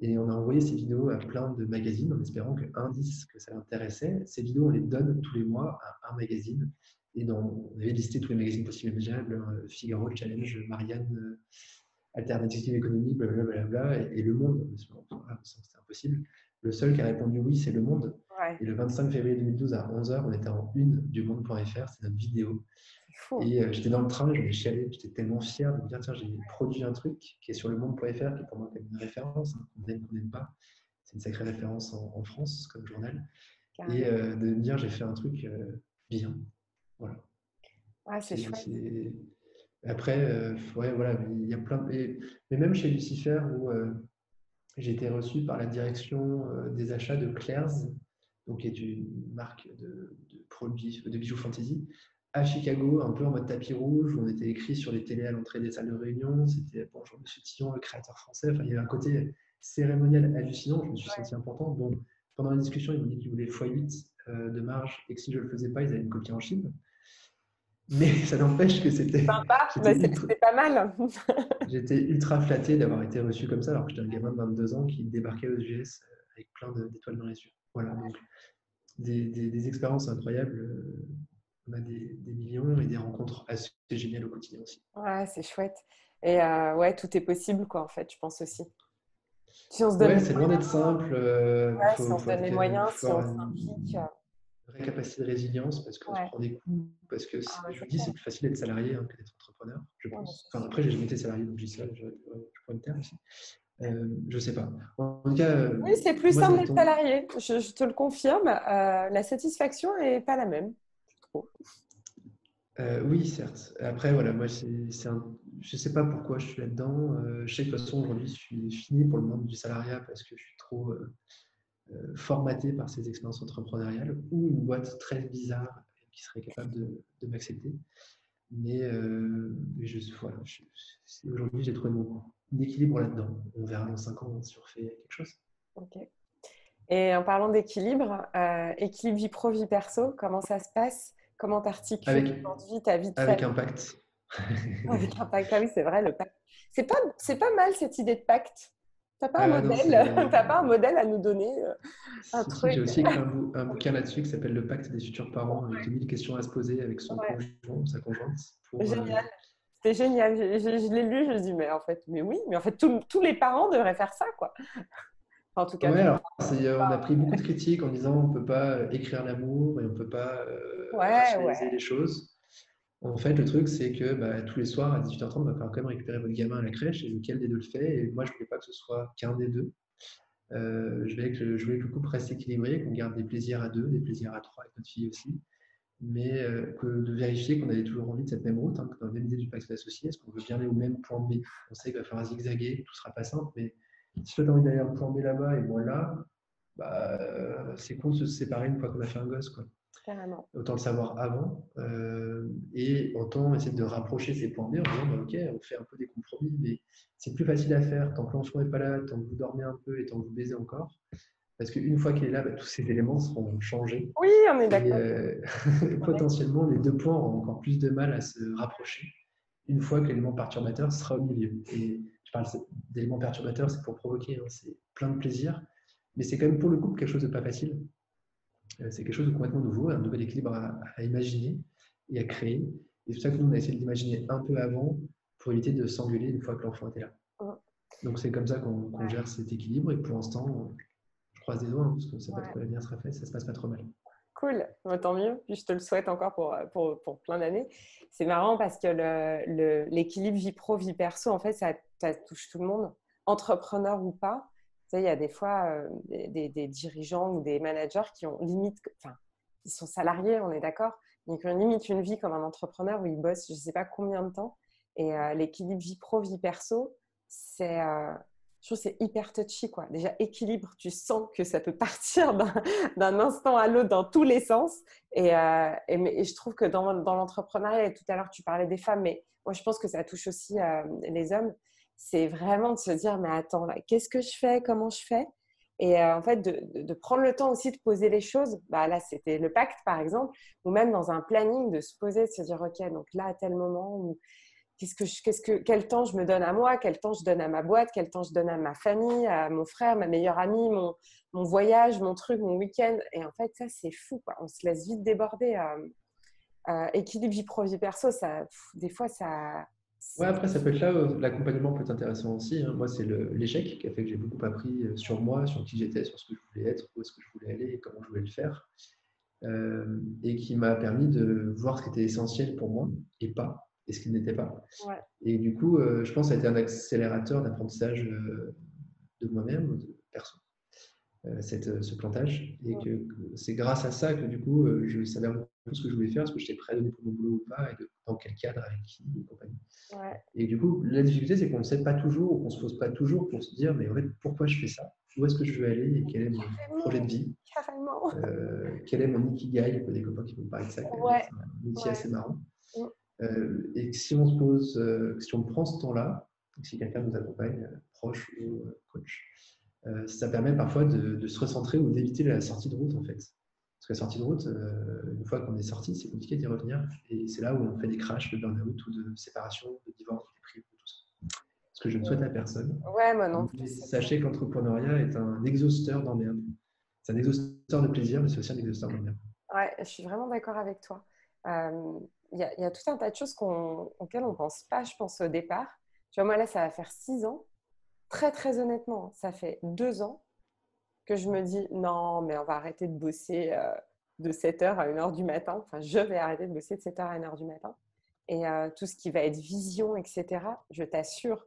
Et on a envoyé ces vidéos à plein de magazines en espérant qu'un disent que ça l'intéressait. Ces vidéos, on les donne tous les mois à un magazine. Et on avait listé tous les magazines possibles et imaginables, Figaro, Challenge, Marianne, Alternative économique, blablabla, et Le Monde. C'était impossible. Le seul qui a répondu oui, c'est Le Monde. Ouais, Et le 25 février 2012 à 11h, on était en une du monde.fr, c'est notre vidéo. c'est fou. Et j'étais dans le train, je vais chialer, j'étais tellement fier de me dire, tiens, j'ai produit un truc qui est sur le monde.fr, qui est pour moi comme une référence, hein, qu'on aime, qu'on n'aime pas. C'est une sacrée référence en France comme journal. Et Carrément. de me dire, j'ai fait un truc bien. Voilà. Ouais, c'est chouette. Après, ouais, voilà, il y a plein mais même chez Lucifer, où j'ai été reçu par la direction des achats de Claire's, donc qui est une marque de produits, de bijoux fantasy, à Chicago, un peu en mode tapis rouge, où on était écrit sur les télés à l'entrée des salles de réunion. C'était bonjour Monsieur Tillon, le créateur français. Enfin, il y avait un côté cérémonial hallucinant. Je me suis senti important. Bon, pendant la discussion, ils m'ont dit qu'ils voulaient x8 de marge et que si je ne le faisais pas, ils allaient me copier en Chine. Mais ça n'empêche que Sympa, mais c'est pas mal. j'étais ultra flatté d'avoir été reçu comme ça, alors que j'étais un gamin de 22 ans qui débarquait aux US avec plein d'étoiles dans les yeux. Voilà, donc des expériences incroyables. On a des millions et des rencontres assez géniales au quotidien aussi. Ouais, c'est chouette. Et ouais, tout est possible, quoi, en fait, je pense aussi. Si on se donne Ouais, les c'est loin moyens, d'être simple. ouais, si on se donne les moyens, Faut si on avoir s'implique. une vraie capacité de résilience parce qu'on se Ouais, prend des coups. Parce que ah, ouais, je c'est vous dis, c'est clair. plus facile d'être salarié que d'être entrepreneur, je Ouais, bah, pense. c'est Enfin, sûr. après, j'ai jamais été salarié, donc je dis ça, je pourrais me taire aussi. Je sais pas. En tout cas, Oui, c'est plus moi, ça simple m'est d'être tombé. salarié. Je te le confirme. La satisfaction n'est pas la même, je trouve. Oui, certes. Après, voilà, moi, je sais pas pourquoi je suis là-dedans. Je sais que de toute façon, aujourd'hui, je suis fini pour le monde du salariat parce que je suis trop formaté par ces expériences entrepreneuriales ou une boîte très bizarre qui serait capable de m'accepter. Mais voilà, aujourd'hui, j'ai trouvé mon équilibre là-dedans. On verra dans 5 ans si on refait quelque chose. Ok. Et en parlant d'équilibre, équilibre vie pro, vie perso, comment ça se passe? Comment t'articules Avec, aujourd'hui ta vie de avec famille impact. avec un pacte? Ah oui, c'est vrai, le pacte. C'est pas mal cette idée de pacte. T'as pas un Ah non, modèle, t'as pas un modèle à nous donner, un si, j'ai truc. aussi écrit un bouquin là-dessus qui s'appelle Le pacte des futurs parents, avec 2000 questions à se poser avec son Ouais, conjoint ou sa conjointe. génial. C'était génial. Je l'ai lu, je me dis, mais en fait, mais oui, mais en fait, tous les parents devraient faire ça, quoi. Enfin, en tout cas, Ouais, tous les alors parents. on a pris beaucoup de critiques en disant on ne peut pas écrire l'amour et on ne peut pas Ouais, rationaliser les ouais. choses. En fait, le truc, c'est que tous les soirs à 18h30, il va falloir quand même récupérer votre gamin à la crèche et lequel des deux le fait. Et moi, je ne voulais pas que ce soit qu'un des deux. Je voulais que le couple reste équilibré, qu'on garde des plaisirs à deux, des plaisirs à trois avec notre fille aussi. Mais de vérifier qu'on avait toujours envie de cette même route, hein, dans la même idée du pacte associé, est-ce qu'on veut bien aller au même point B? On sait qu'il va falloir zigzaguer, tout ne sera pas simple, mais si toi tu as envie d'aller à un point B là-bas et moi là, c'est con de se séparer une fois qu'on a fait un gosse, quoi. Carrément. Autant le savoir avant, et autant essayer de rapprocher ces points B en disant ok, on fait un peu des compromis, mais c'est plus facile à faire tant que l'enfant n'est pas là, tant que vous dormez un peu et tant que vous baisez encore. Parce qu'une fois qu'il est là, tous ces éléments seront changés. Oui, on est Et d'accord. potentiellement, les deux points auront encore plus de mal à se rapprocher une fois que l'élément perturbateur sera au milieu. Et je parle d'éléments perturbateurs, c'est pour provoquer, hein, c'est plein de plaisir, mais c'est quand même pour le couple quelque chose de pas facile. C'est quelque chose de complètement nouveau, un nouvel équilibre à imaginer et à créer. Et c'est pour ça que nous, on a essayé de l'imaginer un peu avant pour éviter de s'engueuler une fois que l'enfant était là. Donc c'est comme ça qu'on gère cet équilibre. Et pour l'instant, je croise des doigts, hein, parce qu'on ne sait pas de Ouais. quoi l'avenir sera fait, ça se passe pas trop mal. Cool, bah, tant mieux. Puis je te le souhaite encore pour plein d'années. C'est marrant parce que l'équilibre vie pro, vie perso, en fait, ça touche tout le monde, entrepreneur ou pas. Tu sais, il y a des fois des dirigeants ou des managers qui ont limite, enfin, ils sont salariés, on est d'accord, mais qui ont limite une vie comme un entrepreneur où ils bossent je ne sais pas combien de temps. Et l'équilibre vie pro, vie perso, je trouve que c'est hyper touchy, quoi. Déjà, équilibre, tu sens que ça peut partir d'un instant à l'autre dans tous les sens. Et je trouve que dans l'entrepreneuriat, et tout à l'heure tu parlais des femmes, mais moi je pense que ça touche aussi les hommes, c'est vraiment de se dire, mais attends, là, qu'est-ce que je fais, comment je fais? Et en fait, de prendre le temps aussi de poser les choses. Bah, là, c'était le pacte, par exemple, ou même dans un planning, de se poser, de se dire, OK, donc là, à tel moment, quel temps je me donne à moi, quel temps je donne à ma boîte, quel temps je donne à ma famille, à mon frère, ma meilleure amie, mon voyage, mon truc, mon week-end. Et en fait, ça, c'est fou, quoi. On se laisse vite déborder. Équilibre vie pro, vie perso, des fois, ça… Ouais, après, ça peut être là où l'accompagnement peut être intéressant aussi, hein. Moi, c'est l'échec qui a fait que j'ai beaucoup appris sur moi, sur qui j'étais, sur ce que je voulais être, où est-ce que je voulais aller et comment je voulais le faire. Et qui m'a permis de voir ce qui était essentiel pour moi et pas, et ce qui n'était pas. Ouais. Et du coup, je pense que ça a été un accélérateur d'apprentissage de moi-même, de perso, ce plantage. Et que c'est grâce à ça que du coup, je savais un peu ce que je voulais faire, ce que j'étais prêt à donner pour mon boulot ou pas, et dans quel cadre, avec qui, et compagnie. Ouais. Et du coup, la difficulté, c'est qu'on ne sait pas toujours, ou qu'on ne se pose pas toujours pour se dire, mais en fait, pourquoi je fais ça? Où est-ce que je veux aller? Et quel est mon projet de vie? Carrément. Quel est mon ikigai? Il y a des copains qui vont parler de ça, Ouais. c'est un outil assez marrant. Mm. Et si on se pose, si on prend ce temps-là, si quelqu'un nous accompagne, proche ou coach, ça permet parfois de se recentrer ou d'éviter la sortie de route en fait. Parce que la sortie de route, une fois qu'on est sorti, c'est compliqué d'y revenir. Et c'est là où on fait des crashs de burn-out ou de séparation, de divorce, de déprime, tout ça. Ce que je ne souhaite à personne. Ouais, moi non Mais plus. sachez que l'entrepreneuriat est un exhausteur d'emmerde. C'est un exhausteur de plaisir, mais c'est aussi un exhausteur d'emmerde. Ouais, je suis vraiment d'accord avec toi. Il y a tout un tas de choses auxquelles on ne pense pas, je pense, au départ. Tu vois, moi, là, ça va faire 6 ans. Très, très honnêtement, ça fait 2 ans que je me dis, non, mais on va arrêter de bosser de 7h à 1h du matin. Enfin, je vais arrêter de bosser de 7h à 1h du matin. Et tout ce qui va être vision, etc., je t'assure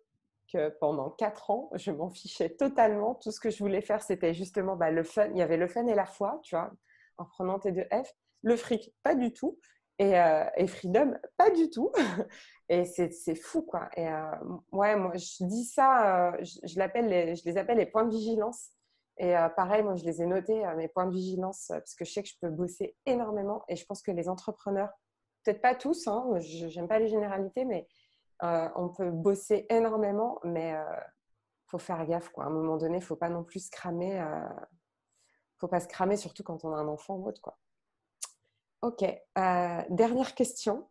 que pendant 4 ans, je m'en fichais totalement. Tout ce que je voulais faire, c'était justement le fun. Il y avait le fun et la foi, tu vois, en prenant tes 2 F. Le fric, pas du tout. Et freedom, pas du tout. Et c'est fou, quoi. Et ouais, moi, je dis ça, je les appelle les points de vigilance. Et pareil, moi, je les ai notés, mes points de vigilance, parce que je sais que je peux bosser énormément. Et je pense que les entrepreneurs, peut-être pas tous, hein, je n'aime pas les généralités, mais on peut bosser énormément, mais faut faire gaffe, quoi. À un moment donné, il ne faut pas non plus se cramer. Faut pas se cramer, surtout quand on a un enfant ou autre, quoi. Ok, dernière question.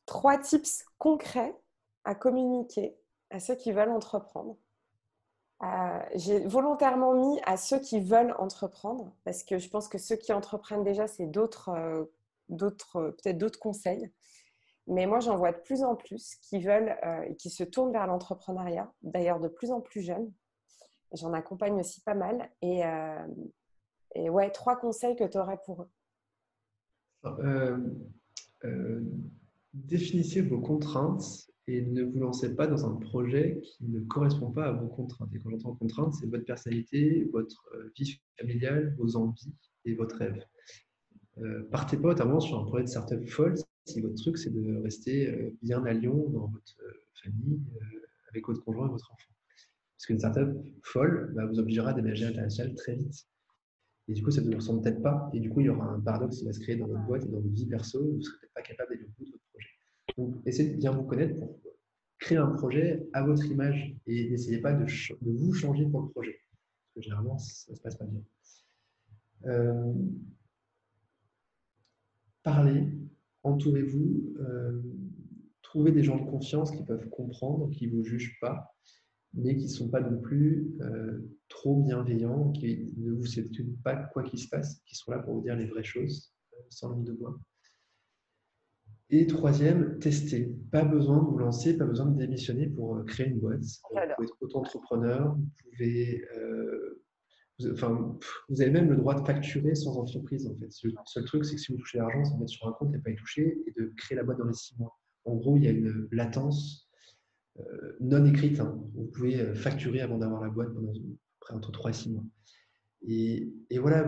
3 tips concrets à communiquer à ceux qui veulent entreprendre. J'ai volontairement mis à ceux qui veulent entreprendre parce que je pense que ceux qui entreprennent déjà, c'est peut-être d'autres conseils. Mais moi, j'en vois de plus en plus qui veulent et qui se tournent vers l'entrepreneuriat, d'ailleurs de plus en plus jeunes. J'en accompagne aussi pas mal. Et ouais, 3 conseils que tu aurais pour eux. Définissez vos contraintes et ne vous lancez pas dans un projet qui ne correspond pas à vos contraintes. Et quand j'entends contraintes, c'est votre personnalité, votre vie familiale, vos envies et votre rêve. Partez pas notamment sur un projet de startup folle si votre truc c'est de rester bien à Lyon dans votre famille avec votre conjoint et votre enfant. Parce qu'une startup folle vous obligera à déménager à l'international très vite. Et du coup, ça ne vous ressemble peut-être pas. Et du coup, il y aura un paradoxe qui va se créer dans votre boîte et dans votre vie perso. Vous ne serez peut-être pas capable d'aller au bout de votre projet. Donc, essayez de bien vous connaître pour créer un projet à votre image et n'essayez pas de vous changer pour le projet. Parce que généralement, ça ne se passe pas bien. Parlez, entourez-vous, trouvez des gens de confiance qui peuvent comprendre, qui ne vous jugent pas, mais qui ne sont pas non plus trop bienveillants, qui ne vous séduisent pas quoi qu'il se passe, qui sont là pour vous dire les vraies choses, sans langue de bois. Et troisième, testez. Pas besoin de vous lancer, pas besoin de démissionner pour créer une boîte. Vous pouvez être auto-entrepreneur, vous avez même le droit de facturer sans entreprise. En fait. Le seul truc, c'est que si vous touchez l'argent, c'est de mettre sur un compte et pas y toucher et de créer la boîte dans les 6 mois. En gros, il y a une latence non écrite. Hein. Vous pouvez facturer avant d'avoir la boîte pendant près entre 3 et 6 mois. Et voilà,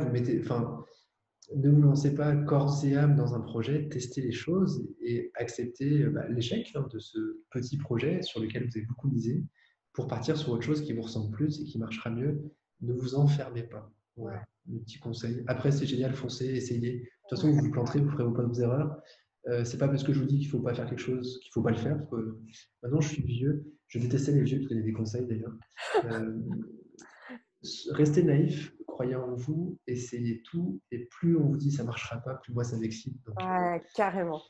ne vous lancez pas corps et âme dans un projet, testez les choses et acceptez l'échec de ce petit projet sur lequel vous avez beaucoup misé pour partir sur autre chose qui vous ressemble plus et qui marchera mieux. Ne vous enfermez pas. Voilà, le petit conseil. Après, c'est génial, foncez, essayez. De toute façon, vous vous planterez, vous ferez vos propres erreurs. C'est pas parce que je vous dis qu'il ne faut pas faire quelque chose qu'il ne faut pas le faire. Parce que maintenant, je suis vieux. Je détestais les vieux qui donnaient des conseils d'ailleurs. Restez naïf, croyez en vous, essayez tout. Et plus on vous dit ça ne marchera pas, plus moi ça m'excite. Donc, carrément.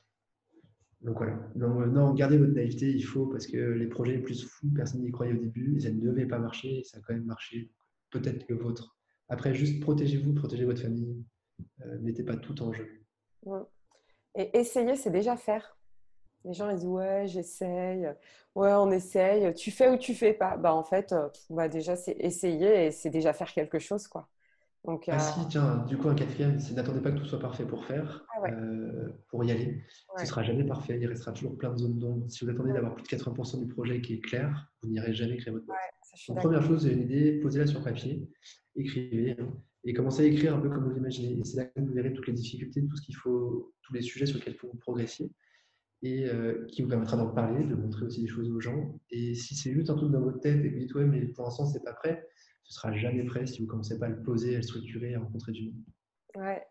Donc voilà. Non, non, gardez votre naïveté, il faut, parce que les projets les plus fous, personne n'y croyait au début, et ça ne devait pas marcher, et ça a quand même marché. Peut-être le vôtre. Après, juste protégez-vous, protégez votre famille. Mettez pas tout en jeu. Mm. Et essayer, c'est déjà faire. Les gens ils disent ouais, j'essaye, ouais, on essaye. Tu fais ou tu fais pas. Bah en fait, bah déjà c'est essayer et c'est déjà faire quelque chose quoi. Donc Ah si, tiens, du coup, un quatrième, c'est n'attendez pas que tout soit parfait ah ouais, pour y aller. Ce ouais, sera jamais parfait, il restera toujours plein de zones d'ombre. Si vous attendez mm, d'avoir plus de 80% du projet qui est clair, vous n'irez jamais créer votre boîte. ouais, ça je suis Donc, d'accord. première chose, vous avez une idée, posez-la sur papier, écrivez, hein, et commencez à écrire un peu comme vous l'imaginez. Et c'est là que vous verrez toutes les difficultés, tout ce qu'il faut, tous les sujets sur lesquels il faut vous progresser, et qui vous permettra d'en parler, de montrer aussi des choses aux gens. Et si c'est juste un truc dans votre tête et que vous dites ouais, mais pour l'instant c'est pas prêt, ce sera jamais prêt si vous commencez pas à le poser, à le structurer, à rencontrer du monde. Ouais.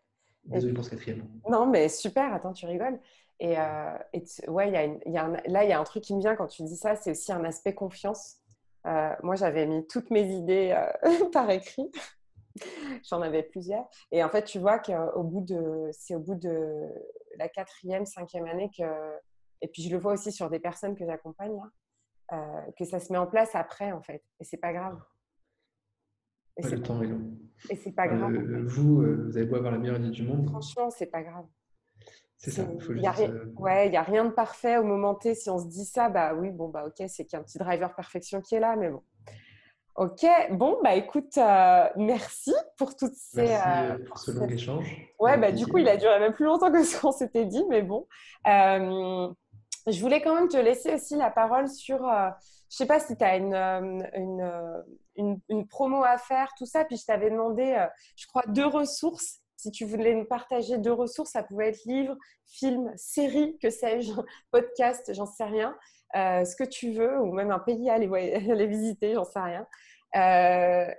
Et Désolé pour ce quatrième. non, mais super, attends, tu rigoles. Ouais, là, il y a un truc qui me vient quand tu dis ça, c'est aussi un aspect confiance. Moi, j'avais mis toutes mes idées par écrit. J'en avais plusieurs. Et en fait, tu vois c'est au bout de la quatrième, cinquième année et puis je le vois aussi sur des personnes que j'accompagne, là, que ça se met en place après, en fait. Et c'est pas grave. Et Ouais, c'est le pas, temps est long. et c'est pas Enfin, grave, en fait. vous avez beau avoir la meilleure idée du monde, Franchement, c'est pas grave. c'est ça. Il faut Y a juste. rien, ouais, il n'y a rien de parfait au moment T. Si on se dit ça, bah oui, bon, bah ok, c'est qu'il y a un petit driver perfection qui est là, mais bon. Ok, bon, bah écoute, merci pour toutes Merci pour ce long échange. Ouais, Avec bah du coup, plaisir. il a duré même plus longtemps que ce qu'on s'était dit, mais bon. Je voulais quand même te laisser aussi la parole sur, je sais pas si tu as une promo à faire, tout ça, puis je t'avais demandé, je crois, 2 ressources. Si tu voulais nous partager 2 ressources, ça pouvait être livre, film, série, que sais-je, podcast, j'en sais rien, ce que tu veux, ou même un pays à aller, aller visiter, j'en sais rien.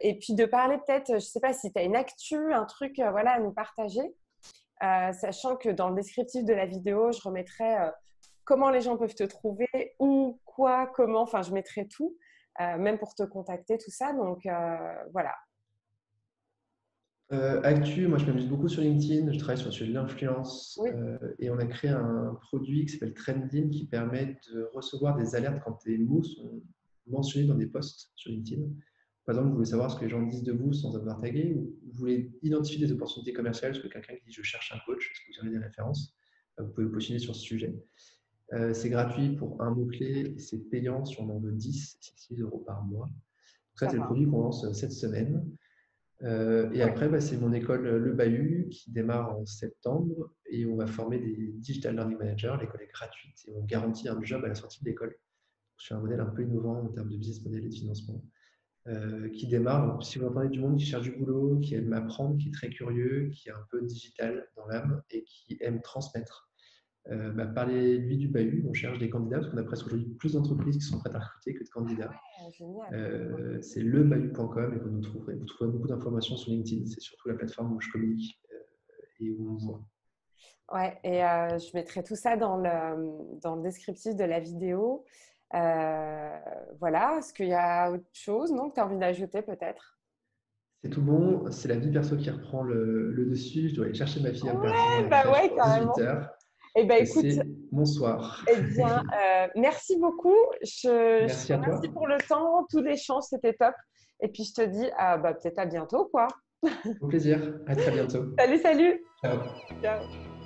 Et puis de parler peut-être, je sais pas si tu as une actu, un truc voilà, à nous partager, sachant que dans le descriptif de la vidéo, je remettrai comment les gens peuvent te trouver, où, quoi, comment, enfin je mettrai tout, même pour te contacter, tout ça. Donc voilà. Actu, moi je m'amuse beaucoup sur LinkedIn, je travaille sur le sujet de l'influence Oui, et on a créé un produit qui s'appelle Trending qui permet de recevoir des alertes quand tes mots sont mentionnés dans des posts sur LinkedIn. Par exemple, vous voulez savoir ce que les gens disent de vous sans avoir tagué, ou vous voulez identifier des opportunités commerciales, parce que quelqu'un qui dit je cherche un coach, est-ce que vous avez des références? Vous pouvez vous positionner sur ce sujet. C'est gratuit pour un mot-clé, c'est payant si on en veut 10, c'est 6 € par mois. Donc ça, ça c'est le va. produit qu'on lance cette semaine. Et Ouais, après, bah, c'est mon école Le Bahut qui démarre en septembre et on va former des Digital Learning Managers. L'école est gratuite et on garantit un job à la sortie de l'école sur un modèle un peu innovant en termes de business model et de financement qui démarre. Donc, si vous entendez du monde qui cherche du boulot, qui aime apprendre, qui est très curieux, qui est un peu digital dans l'âme et qui aime transmettre, bah, parlez-lui du Bahut. On cherche des candidats parce qu'on a presque aujourd'hui plus d'entreprises qui sont prêtes à recruter que de candidats. génial. C'est lebahut.com et vous nous trouverez. Vous trouverez beaucoup d'informations sur LinkedIn. C'est surtout la plateforme où je communique et où on me voit. Ouais, et je mettrai tout ça dans le descriptif de la vidéo. Voilà, est-ce qu'il y a autre chose, non, que tu as envie d'ajouter peut-être? C'est tout bon. C'est la vie perso qui reprend le dessus. Je dois aller chercher ma fille impérativement à Ouais, la bah crèche ouais, pour carrément. 18h. Eh ben écoute, C'est mon soir. eh bien, merci beaucoup. Je te Merci à remercie toi. pour le temps, tout l'échange, c'était top. Et puis je te dis, bah, peut-être à bientôt, quoi. Au plaisir. À très bientôt. Salut, salut. Ciao. Ciao.